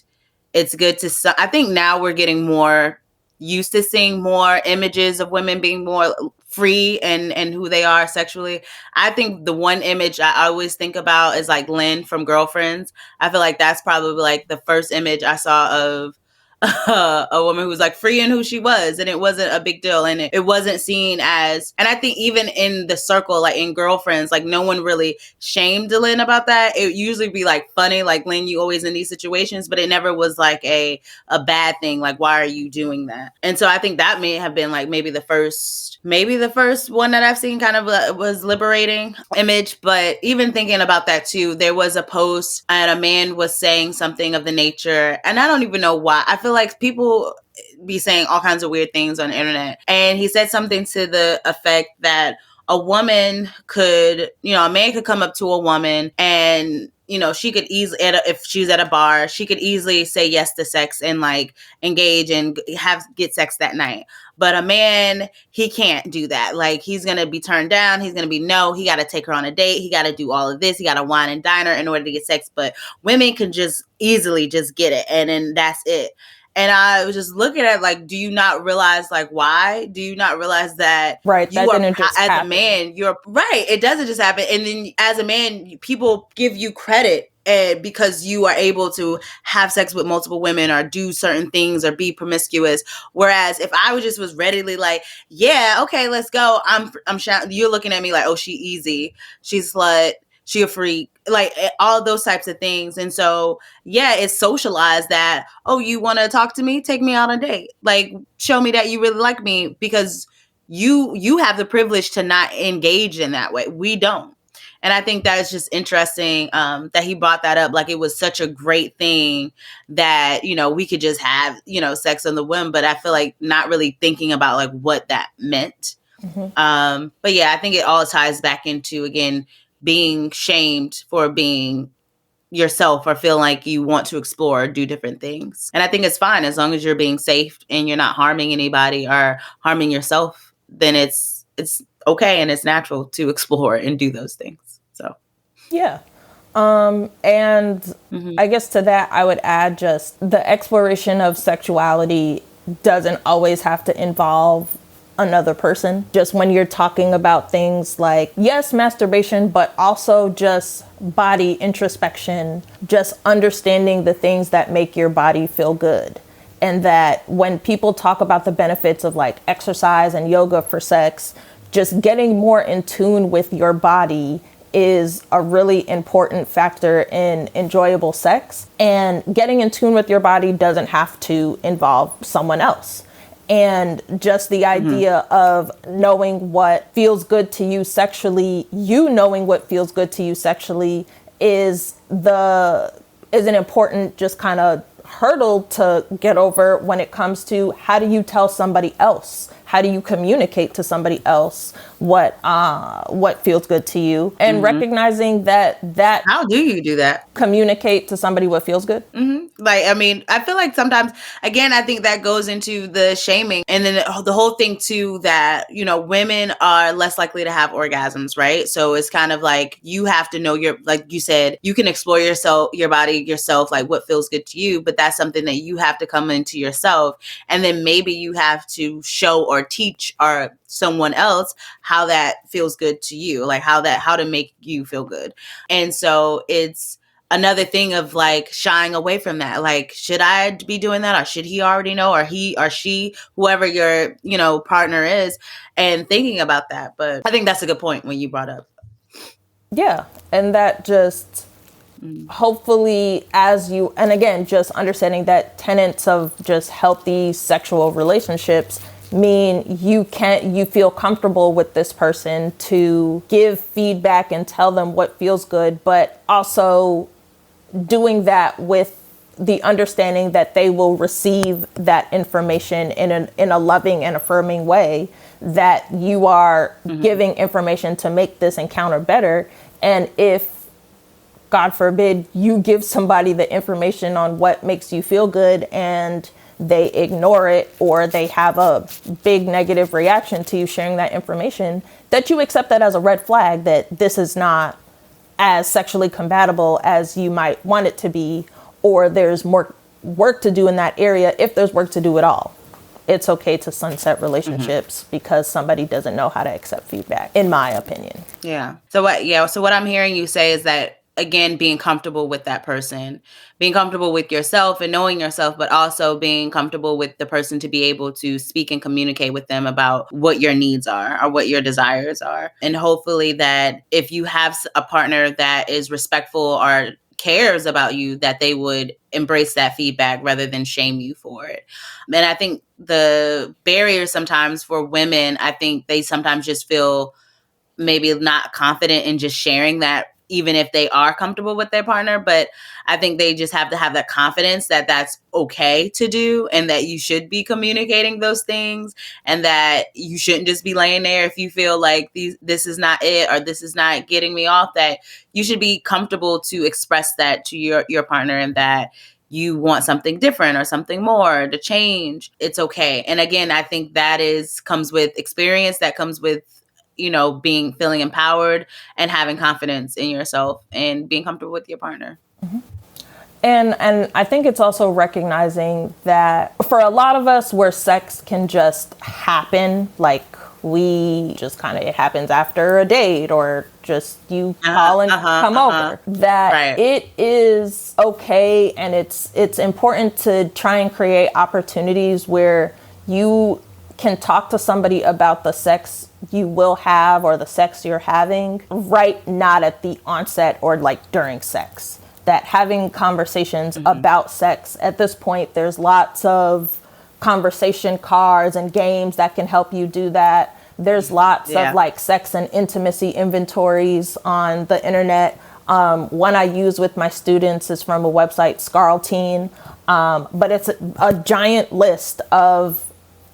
it's good to, I think now we're getting more used to seeing more images of women being more free and who they are sexually. I think the one image I always think about is like Lynn from Girlfriends. I feel like that's probably like the first image I saw of a woman who was like free in who she was, and it wasn't a big deal, and it wasn't seen as, and I think even in the circle, like in Girlfriends, like no one really shamed Lynn about that. It usually be like funny, like, Lynn, you always in these situations, but it never was like a bad thing, like, why are you doing that? And so I think that may have been like maybe the first one that I've seen kind of was liberating image. But even thinking about that too, there was a post and a man was saying something of the nature, and I don't even know why. I feel like people be saying all kinds of weird things on the internet. And he said something to the effect that a woman could, a man could come up to a woman and, she could easily, if she's at a bar, she could easily say yes to sex and like engage and get sex that night. But a man, he can't do that. Like, he's going to be turned down. He's going to be no. He got to take her on a date. He got to do all of this. He got to wine and dine her in order to get sex. But women can just easily just get it. And then that's it. And I was just looking at like, do you not realize like why? Do you not realize that right, you that are, didn't just as a happen. man, you're right. It doesn't just happen. And then as a man, people give you credit because you are able to have sex with multiple women or do certain things or be promiscuous. Whereas if I was readily like, yeah, okay, let's go. You're looking at me like, oh, she easy. She's slut. She a freak. Like all those types of things. And so, yeah, it's socialized that, oh, you want to talk to me? Take me on a date. Like, show me that you really like me, because you have the privilege to not engage in that way. We don't. And I think that is just interesting that he brought that up. Like, it was such a great thing that, we could just have, sex on the whim. But I feel like not really thinking about like what that meant. But yeah, I think it all ties back into, again, being shamed for being yourself or feel like you want to explore or do different things. And I think it's fine as long as you're being safe and you're not harming anybody or harming yourself, then it's okay and it's natural to explore and do those things. So yeah. And I guess to that, I would add just the exploration of sexuality doesn't always have to involve another person. Just when you're talking about things like, yes, masturbation, but also just body introspection, just understanding the things that make your body feel good. And that when people talk about the benefits of like exercise and yoga for sex, just getting more in tune with your body is a really important factor in enjoyable sex. And getting in tune with your body doesn't have to involve someone else. And just the idea of knowing what feels good to you sexually, you knowing what feels good to you sexually is an important just kind of hurdle to get over when it comes to how do you tell somebody else? How do you communicate to somebody else what feels good to you? And recognizing that how do you do that? Communicate to somebody what feels good? Like, I mean, I feel like sometimes, again, I think that goes into the shaming. And then the whole thing too, that, women are less likely to have orgasms, right? So it's kind of like, you have to know like you said, you can explore your body yourself, like what feels good to you, but that's something that you have to come into yourself. And then maybe you have to show or teach or someone else how that feels good to you, like how to make you feel good. And so it's another thing of like shying away from that. Like, should I be doing that, or should he already know, or he or she, whoever your, partner is, and thinking about that. But I think that's a good point when you brought up. Yeah. And that just hopefully and again, just understanding that tenets of just healthy sexual relationships mean you feel comfortable with this person to give feedback and tell them what feels good, but also doing that with the understanding that they will receive that information in a loving and affirming way, that you are giving information to make this encounter better. And if, God forbid, you give somebody the information on what makes you feel good and they ignore it, or they have a big negative reaction to you sharing that information, that you accept that as a red flag, that this is not as sexually compatible as you might want it to be, or there's more work to do in that area, if there's work to do at all. It's okay to sunset relationships because somebody doesn't know how to accept feedback, in my opinion. Yeah. So what I'm hearing you say is that, again, being comfortable with that person, being comfortable with yourself and knowing yourself, but also being comfortable with the person to be able to speak and communicate with them about what your needs are or what your desires are. And hopefully that if you have a partner that is respectful or cares about you, that they would embrace that feedback rather than shame you for it. And I think the barrier sometimes for women, I think they sometimes just feel maybe not confident in just sharing that, even if they are comfortable with their partner. But I think they just have to have that confidence that that's okay to do, and that you should be communicating those things, and that you shouldn't just be laying there if you feel like this is not it, or this is not getting me off, that you should be comfortable to express that to your partner, and that you want something different or something more to change. It's okay. And again, I think that comes with experience, that comes with feeling empowered and having confidence in yourself and being comfortable with your partner. And I think it's also recognizing that for a lot of us where sex can just happen, like we just kind of, it happens after a date or just you call and come over, that it is okay. And it's important to try and create opportunities where you can talk to somebody about the sex you will have or the sex you're having, right? Not at the onset or like during sex. That having conversations about sex at this point, there's lots of conversation cards and games that can help you do that. There's lots of like sex and intimacy inventories on the internet. One I use with my students is from a website, Scarleteen, but it's a giant list of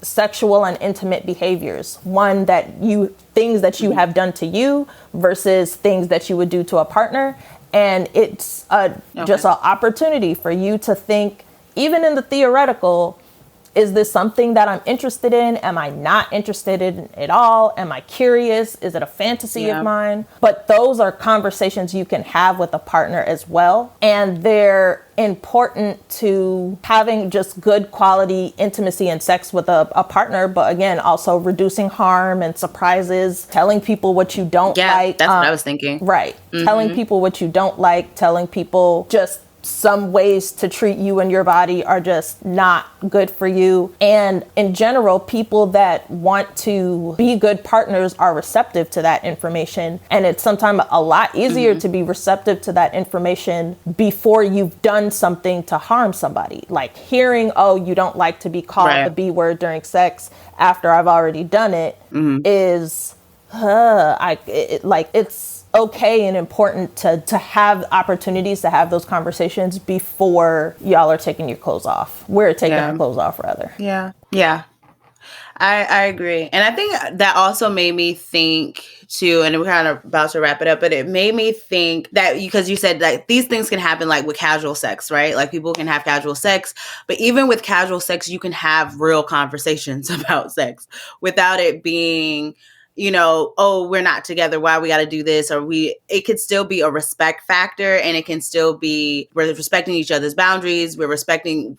sexual and intimate behaviors. One things that you have done to you versus things that you would do to a partner. And it's just an opportunity for you to think, even in the theoretical, is this something that I'm interested in? Am I not interested in at all? Am I curious? Is it a fantasy of mine? But those are conversations you can have with a partner as well. And they're important to having just good quality intimacy and sex with a partner. But again, also reducing harm and surprises, telling people what you don't like. That's what I was thinking. Right. Telling people what you don't like, telling people just some ways to treat you and your body are just not good for you. And in general, people that want to be good partners are receptive to that information. And it's sometimes a lot easier to be receptive to that information before you've done something to harm somebody. Like hearing, oh, you don't like to be called the B word during sex after I've already done it is, it's okay and important to have opportunities to have those conversations before y'all are taking your clothes off. We're taking our clothes off, rather. Yeah. I agree. And I think that also made me think too, and we're kind of about to wrap it up, but it made me think that because you said like these things can happen like with casual sex, right? Like people can have casual sex, but even with casual sex, you can have real conversations about sex without it being, oh, we're not together. Why we got to do this? It could still be a respect factor, and it can still be, we're respecting each other's boundaries. We're respecting,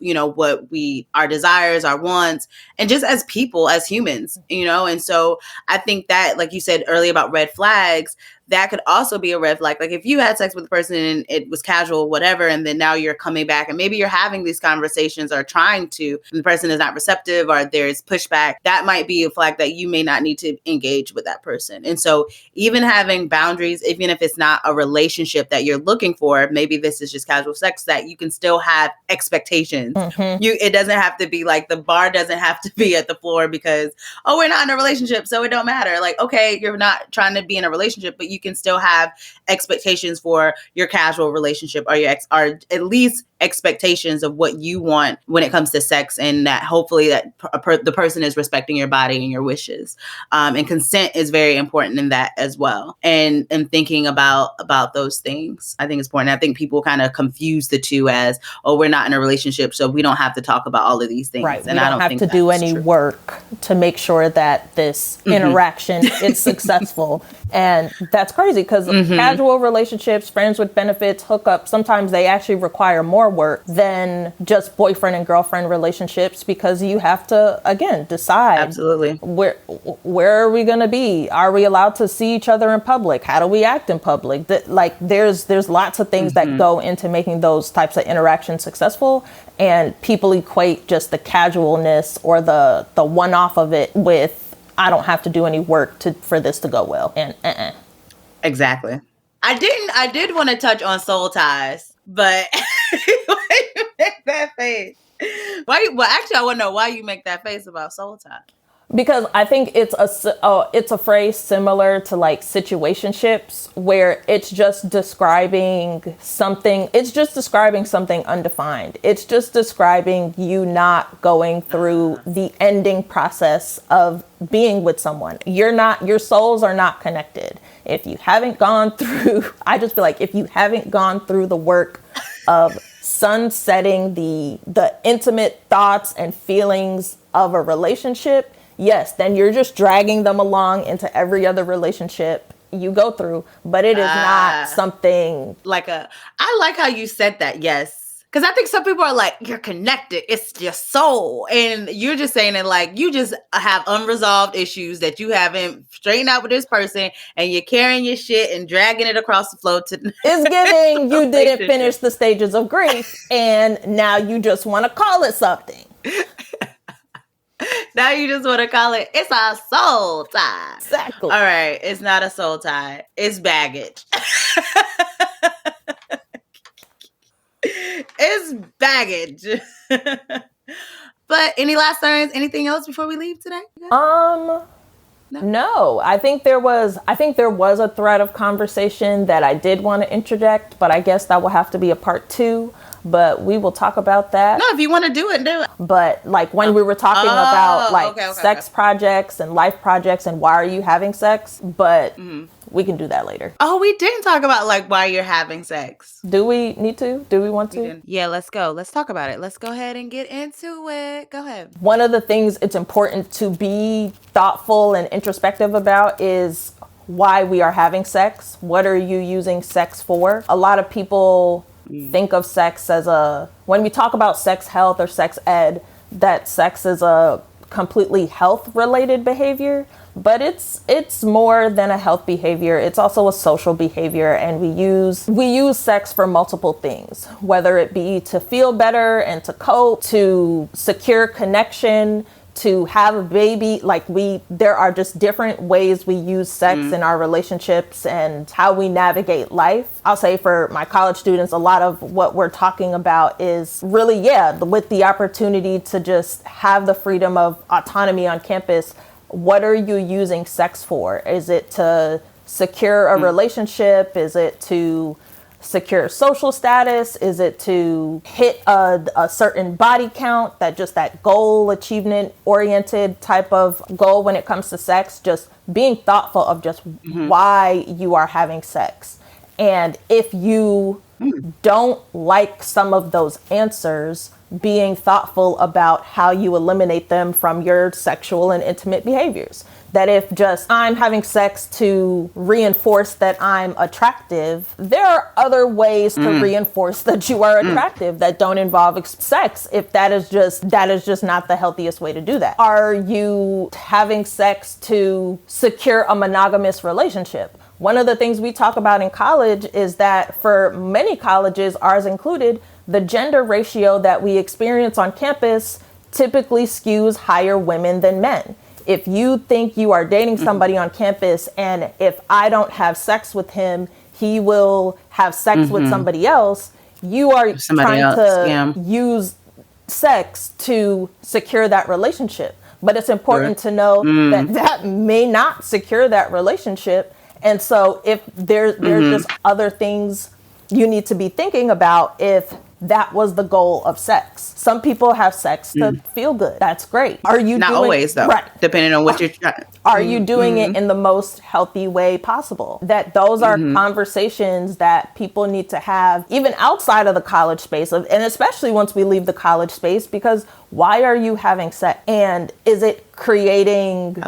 our desires, our wants, and just as people, as humans, and so I think that, like you said earlier about red flags, that could also be a red flag. Like if you had sex with a person and it was casual, whatever, and then now you're coming back and maybe you're having these conversations or trying to, and the person is not receptive or there's pushback, that might be a flag that you may not need to engage with that person. And so even having boundaries, even if it's not a relationship that you're looking for, maybe this is just casual sex, that you can still have expectations. It doesn't have to be like, the bar doesn't have to be at the floor because, oh, we're not in a relationship, so it don't matter. Like, okay, you're not trying to be in a relationship, but you can still have expectations for your casual relationship or or at least expectations of what you want when it comes to sex, and that hopefully that the person is respecting your body and your wishes. And consent is very important in that as well. And thinking about those things, I think it's important. I think people kind of confuse the two as, oh, we're not in a relationship, so we don't have to talk about all of these things. Right. And I don't have to do any work to make sure that this interaction is successful. And that's crazy because casual relationships, friends with benefits, hookups, sometimes they actually require more work than just boyfriend and girlfriend relationships, because you have to, again, decide absolutely where are we going to be? Are we allowed to see each other in public? How do we act in public? There's lots of things that go into making those types of interactions successful, and people equate just the casualness or the one-off of it with, I don't have to do any work for this to go well. And exactly. I did want to touch on soul ties, but why you make that face? Well, actually, I want to know why you make that face about soul ties. Because I think it's a phrase similar to like situationships, where it's just describing something. It's just describing something undefined. It's just describing you not going through the ending process of being with someone. Your souls are not connected. If you haven't gone through, I just feel like if you haven't gone through the work of sunsetting the intimate thoughts and feelings of a relationship, yes, then you're just dragging them along into every other relationship you go through. But it is not something I like how you said that. Yes. Because I think some people are like, you're connected. It's your soul. And you're just saying it like you just have unresolved issues that you haven't straightened out with this person, and you're carrying your shit and dragging it across the floor to It's giving you didn't finish the stages of grief, and now you just want to call it something. Now you just want to call it, it's a soul tie. Exactly. All right. It's not a soul tie. It's baggage. It's baggage. But any last learns? Anything else before we leave today? No. I think there was a thread of conversation that I did want to interject, but I guess that will have to be a part 2. But we will talk about that. No, if you want to do it, do it. But like when we were talking about sex projects and life projects and why are you having sex? But we can do that later. Oh, we didn't talk about like why you're having sex. Do we need to? Do we want to? Yeah, let's go. Let's talk about it. Let's go ahead and get into it. Go ahead. One of the things it's important to be thoughtful and introspective about is why we are having sex. What are you using sex for? A lot of people think of sex as when we talk about sex health or sex ed, that sex is a completely health related behavior, but it's more than a health behavior. It's also a social behavior, and we use sex for multiple things, whether it be to feel better and to cope, to secure connection, to have a baby. There are just different ways we use sex in our relationships and how we navigate life. I'll say for my college students, a lot of what we're talking about is really, with the opportunity to just have the freedom of autonomy on campus. What are you using sex for? Is it to secure a relationship? Is it to secure social status? Is it to hit a certain body count, that goal achievement oriented type of goal when it comes to sex? Just being thoughtful of just why you are having sex. And if you don't like some of those answers, being thoughtful about how you eliminate them from your sexual and intimate behaviors. That if just I'm having sex to reinforce that I'm attractive, there are other ways to reinforce that you are attractive that don't involve sex. If that is just not the healthiest way to do that. Are you having sex to secure a monogamous relationship? One of the things we talk about in college is that for many colleges, ours included, the gender ratio that we experience on campus typically skews higher women than men. If you think you are dating somebody on campus, and if I don't have sex with him, he will have sex with somebody else, you are trying to use sex to secure that relationship. But it's important to know that may not secure that relationship. And so if there's just other things you need to be thinking about if that was the goal of sex. Some people have sex to feel good. That's great. Are you not always though? Right. Depending on what you're trying. Are you doing it in the most healthy way possible? Those are conversations that people need to have even outside of the college space, and especially once we leave the college space, because why are you having sex? And is it creating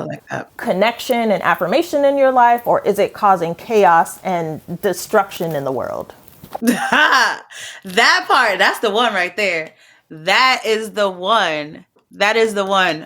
connection and affirmation in your life, or is it causing chaos and destruction in the world? That part, that's the one right there. That is the one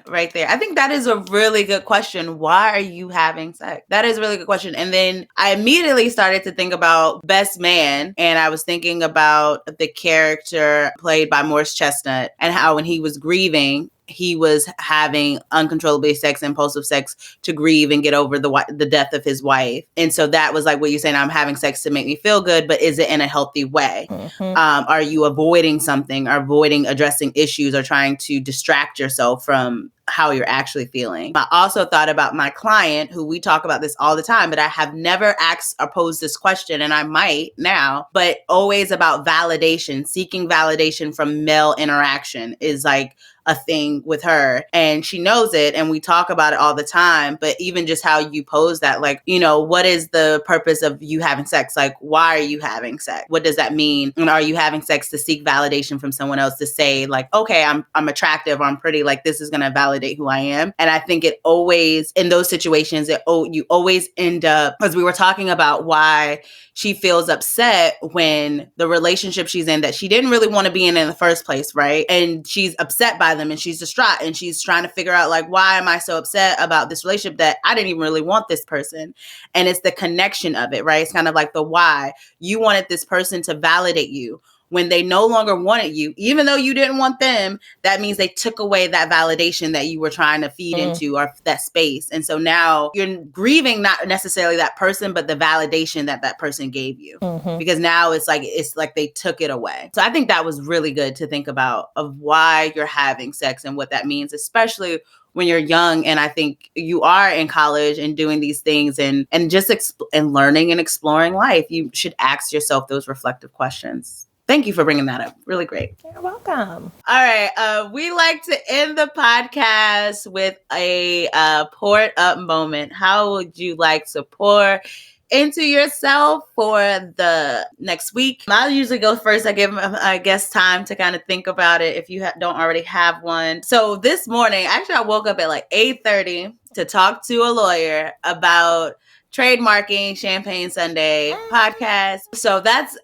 right there. I think that is a really good question. Why are you having sex? That is a really good question. And then I immediately started to think about Best Man, and I was thinking about the character played by Morris Chestnut and how when he was grieving, he was having uncontrollably impulsive sex to grieve and get over the death of his wife. And so that was like what you're saying, I'm having sex to make me feel good, but is it in a healthy way? Are you avoiding something, or avoiding addressing issues, or trying to distract yourself from how you're actually feeling? I also thought about my client, who we talk about this all the time, but I have never asked or posed this question, and I might now, but always about validation, seeking validation from male interaction is like a thing with her, and she knows it, and we talk about it all the time. But even just how you pose that, like, what is the purpose of you having sex? Like, why are you having sex? What does that mean? And are you having sex to seek validation from someone else, to say like, okay, I'm attractive, or I'm pretty, like this is going to validate validate who I am. And I think it always, in those situations, you always end up, as we were talking about why she feels upset when the relationship she's in that she didn't really want to be in the first place, right? And she's upset by them and she's distraught and she's trying to figure out, like, why am I so upset about this relationship that I didn't even really want this person? And it's the connection of it, right? It's kind of like the why. You wanted this person to validate you. When they no longer wanted you, even though you didn't want them, that means they took away that validation that you were trying to feed into, or that space. And so now you're grieving not necessarily that person, but the validation that that person gave you. Because now it's like they took it away. So I think that was really good to think about, of why you're having sex and what that means, especially when you're young. And I think you are in college and doing these things and just and learning and exploring life. You should ask yourself those reflective questions. Thank you for bringing that up. Really great. You're welcome. All right. We like to end the podcast with a pour it up moment. How would you like to pour into yourself for the next week? I'll usually go first. I give, I guess, time to kind of think about it if you don't already have one. So this morning, actually, I woke up at like 8:30 to talk to a lawyer about trademarking Champagne Sunday podcast. So that's,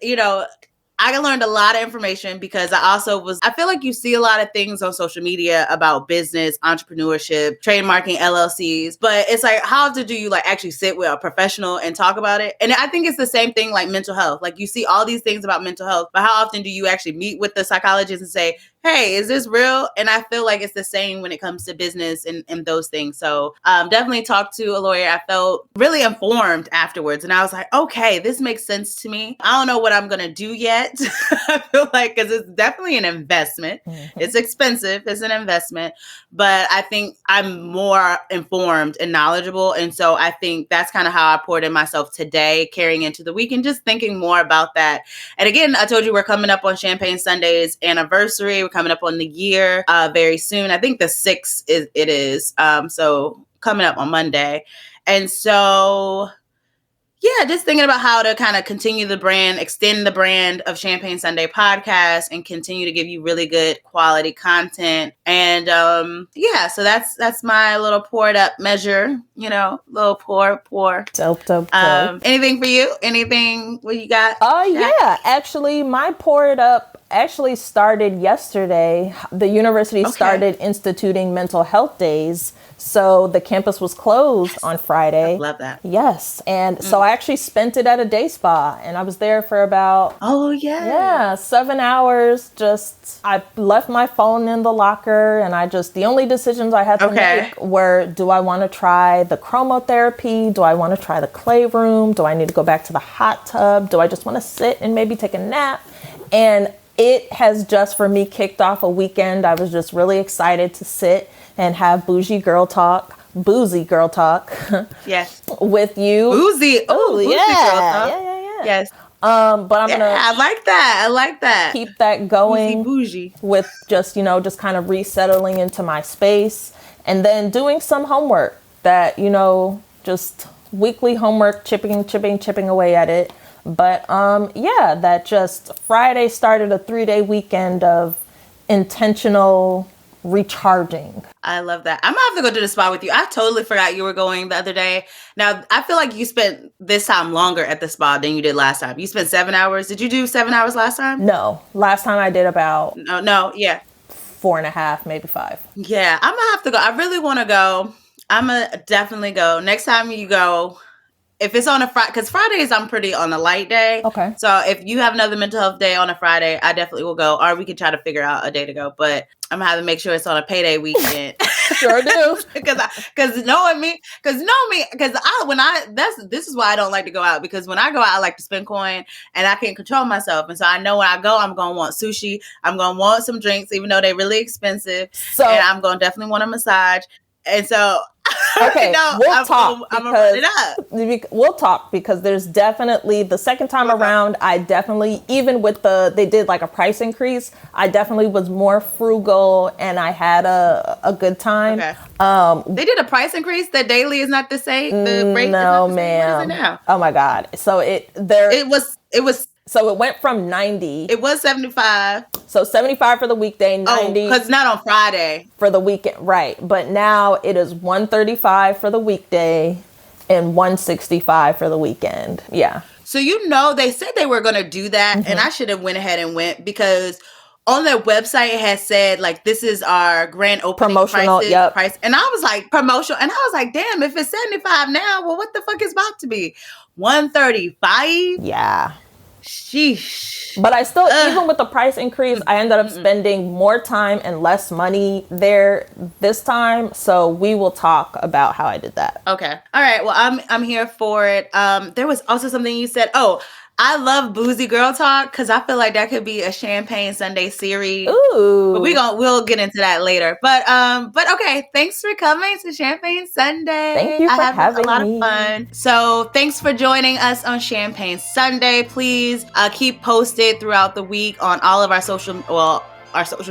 I learned a lot of information because I feel like you see a lot of things on social media about business, entrepreneurship, trademarking, LLCs, but it's like, how often do you like actually sit with a professional and talk about it? And I think it's the same thing like mental health. Like you see all these things about mental health, but how often do you actually meet with the psychologist and say, hey, is this real? And I feel like it's the same when it comes to business and those things. So definitely talked to a lawyer. I felt really informed afterwards. And I was like, okay, this makes sense to me. I don't know what I'm going to do yet. I feel like, because it's definitely an investment. It's expensive. It's an investment. But I think I'm more informed and knowledgeable. And so I think that's kind of how I poured in myself today, carrying into the week and just thinking more about that. And again, I told you we're coming up on Champagne Sunday's anniversary. We're coming up on the year very soon. I think the 6th it is. So coming up on Monday. And so, yeah, just thinking about how to kind of continue the brand, extend the brand of Champagne Sunday podcast and continue to give you really good quality content. And yeah, so that's my little poured up measure, little pour. Dope. Anything for you? Anything, what you got? Yeah, actually my pour it up actually started yesterday. The university started instituting mental health days. So the campus was closed on Friday. I love that. Yes. And so I actually spent it at a day spa and I was there for about 7 hours. I left my phone in the locker and the only decisions I had to make were, do I want to try the chromotherapy? Do I want to try the clay room? Do I need to go back to the hot tub? Do I just want to sit and maybe take a nap? And it has just, for me, kicked off a weekend. I was just really excited to sit and have boozy girl talk Yes. with you. Boozy. Oh, yeah. Girl talk. Yeah. Yes. But I'm gonna I like that. Keep that going bougie. With just kind of resettling into my space and then doing some homework that, just weekly homework, chipping away at it. But that just Friday started a 3-day weekend of intentional recharging. I love that. I'm gonna have to go to the spa with you. I totally forgot you were going the other day. Now, I feel like you spent this time longer at the spa than you did last time. You spent 7 hours. Did you do 7 hours last time? No. Last time I did about... No. Yeah. 4.5, maybe 5. Yeah. I'm gonna have to go. I really want to go. I'm gonna definitely go. Next time you go... If it's on a Friday, because Fridays I'm pretty on a light day. Okay. So if you have another mental health day on a Friday, I definitely will go. Or we can try to figure out a day to go. But I'm gonna have to make sure it's on a payday weekend. Sure do. Because this is why I don't like to go out. Because when I go out, I like to spend coin and I can't control myself. And so I know when I go, I'm gonna want sushi. I'm gonna want some drinks, even though they're really expensive. And I'm gonna definitely want a massage. And so, okay, we'll talk. I'm gonna run it up. We'll talk because there's definitely the second time around. I definitely, even with they did like a price increase. I definitely was more frugal and I had a good time. Okay. They did a price increase. The daily is not the same. The rate no, is not the same. ma'am. What is it now? Oh my God. So it was So it went from 90. It was 75. So 75 for the weekday, 90. Oh, because not on Friday. For the weekend, right. But now it is 135 for the weekday and 165 for the weekend. Yeah. So, they said they were going to do that. And I should have went ahead and went because on their website it has said, like, this is our grand opening promotional price. And I was like, promotional. And I was like, damn, if it's 75 now, well, what the fuck is about to be? 135? Yeah. Sheesh. But I still, even with the price increase, I ended up spending more time and less money there this time. So we will talk about how I did that. Okay. All right. Well, I'm here for it. There was also something you said. Oh, I love boozy girl talk because I feel like that could be a Champagne Sunday series. Ooh. But we'll get into that later. But okay, thanks for coming to Champagne Sunday. Thank you for having me. I had a lot of fun. So thanks for joining us on Champagne Sunday. Please keep posted throughout the week on all of our social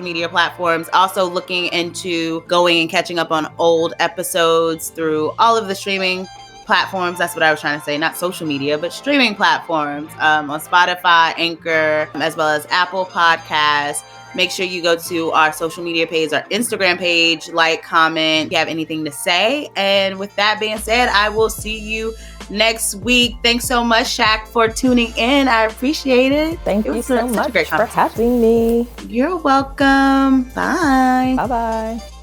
media platforms. Also looking into going and catching up on old episodes through all of the streaming platforms. That's what I was trying to say. Not social media, but streaming platforms on Spotify, Anchor, as well as Apple Podcasts. Make sure you go to our social media page, our Instagram page, like, comment, if you have anything to say. And with that being said, I will see you next week. Thanks so much, Shaq, for tuning in. I appreciate it. Thank you so much for having me. You're welcome. Bye. Bye-bye.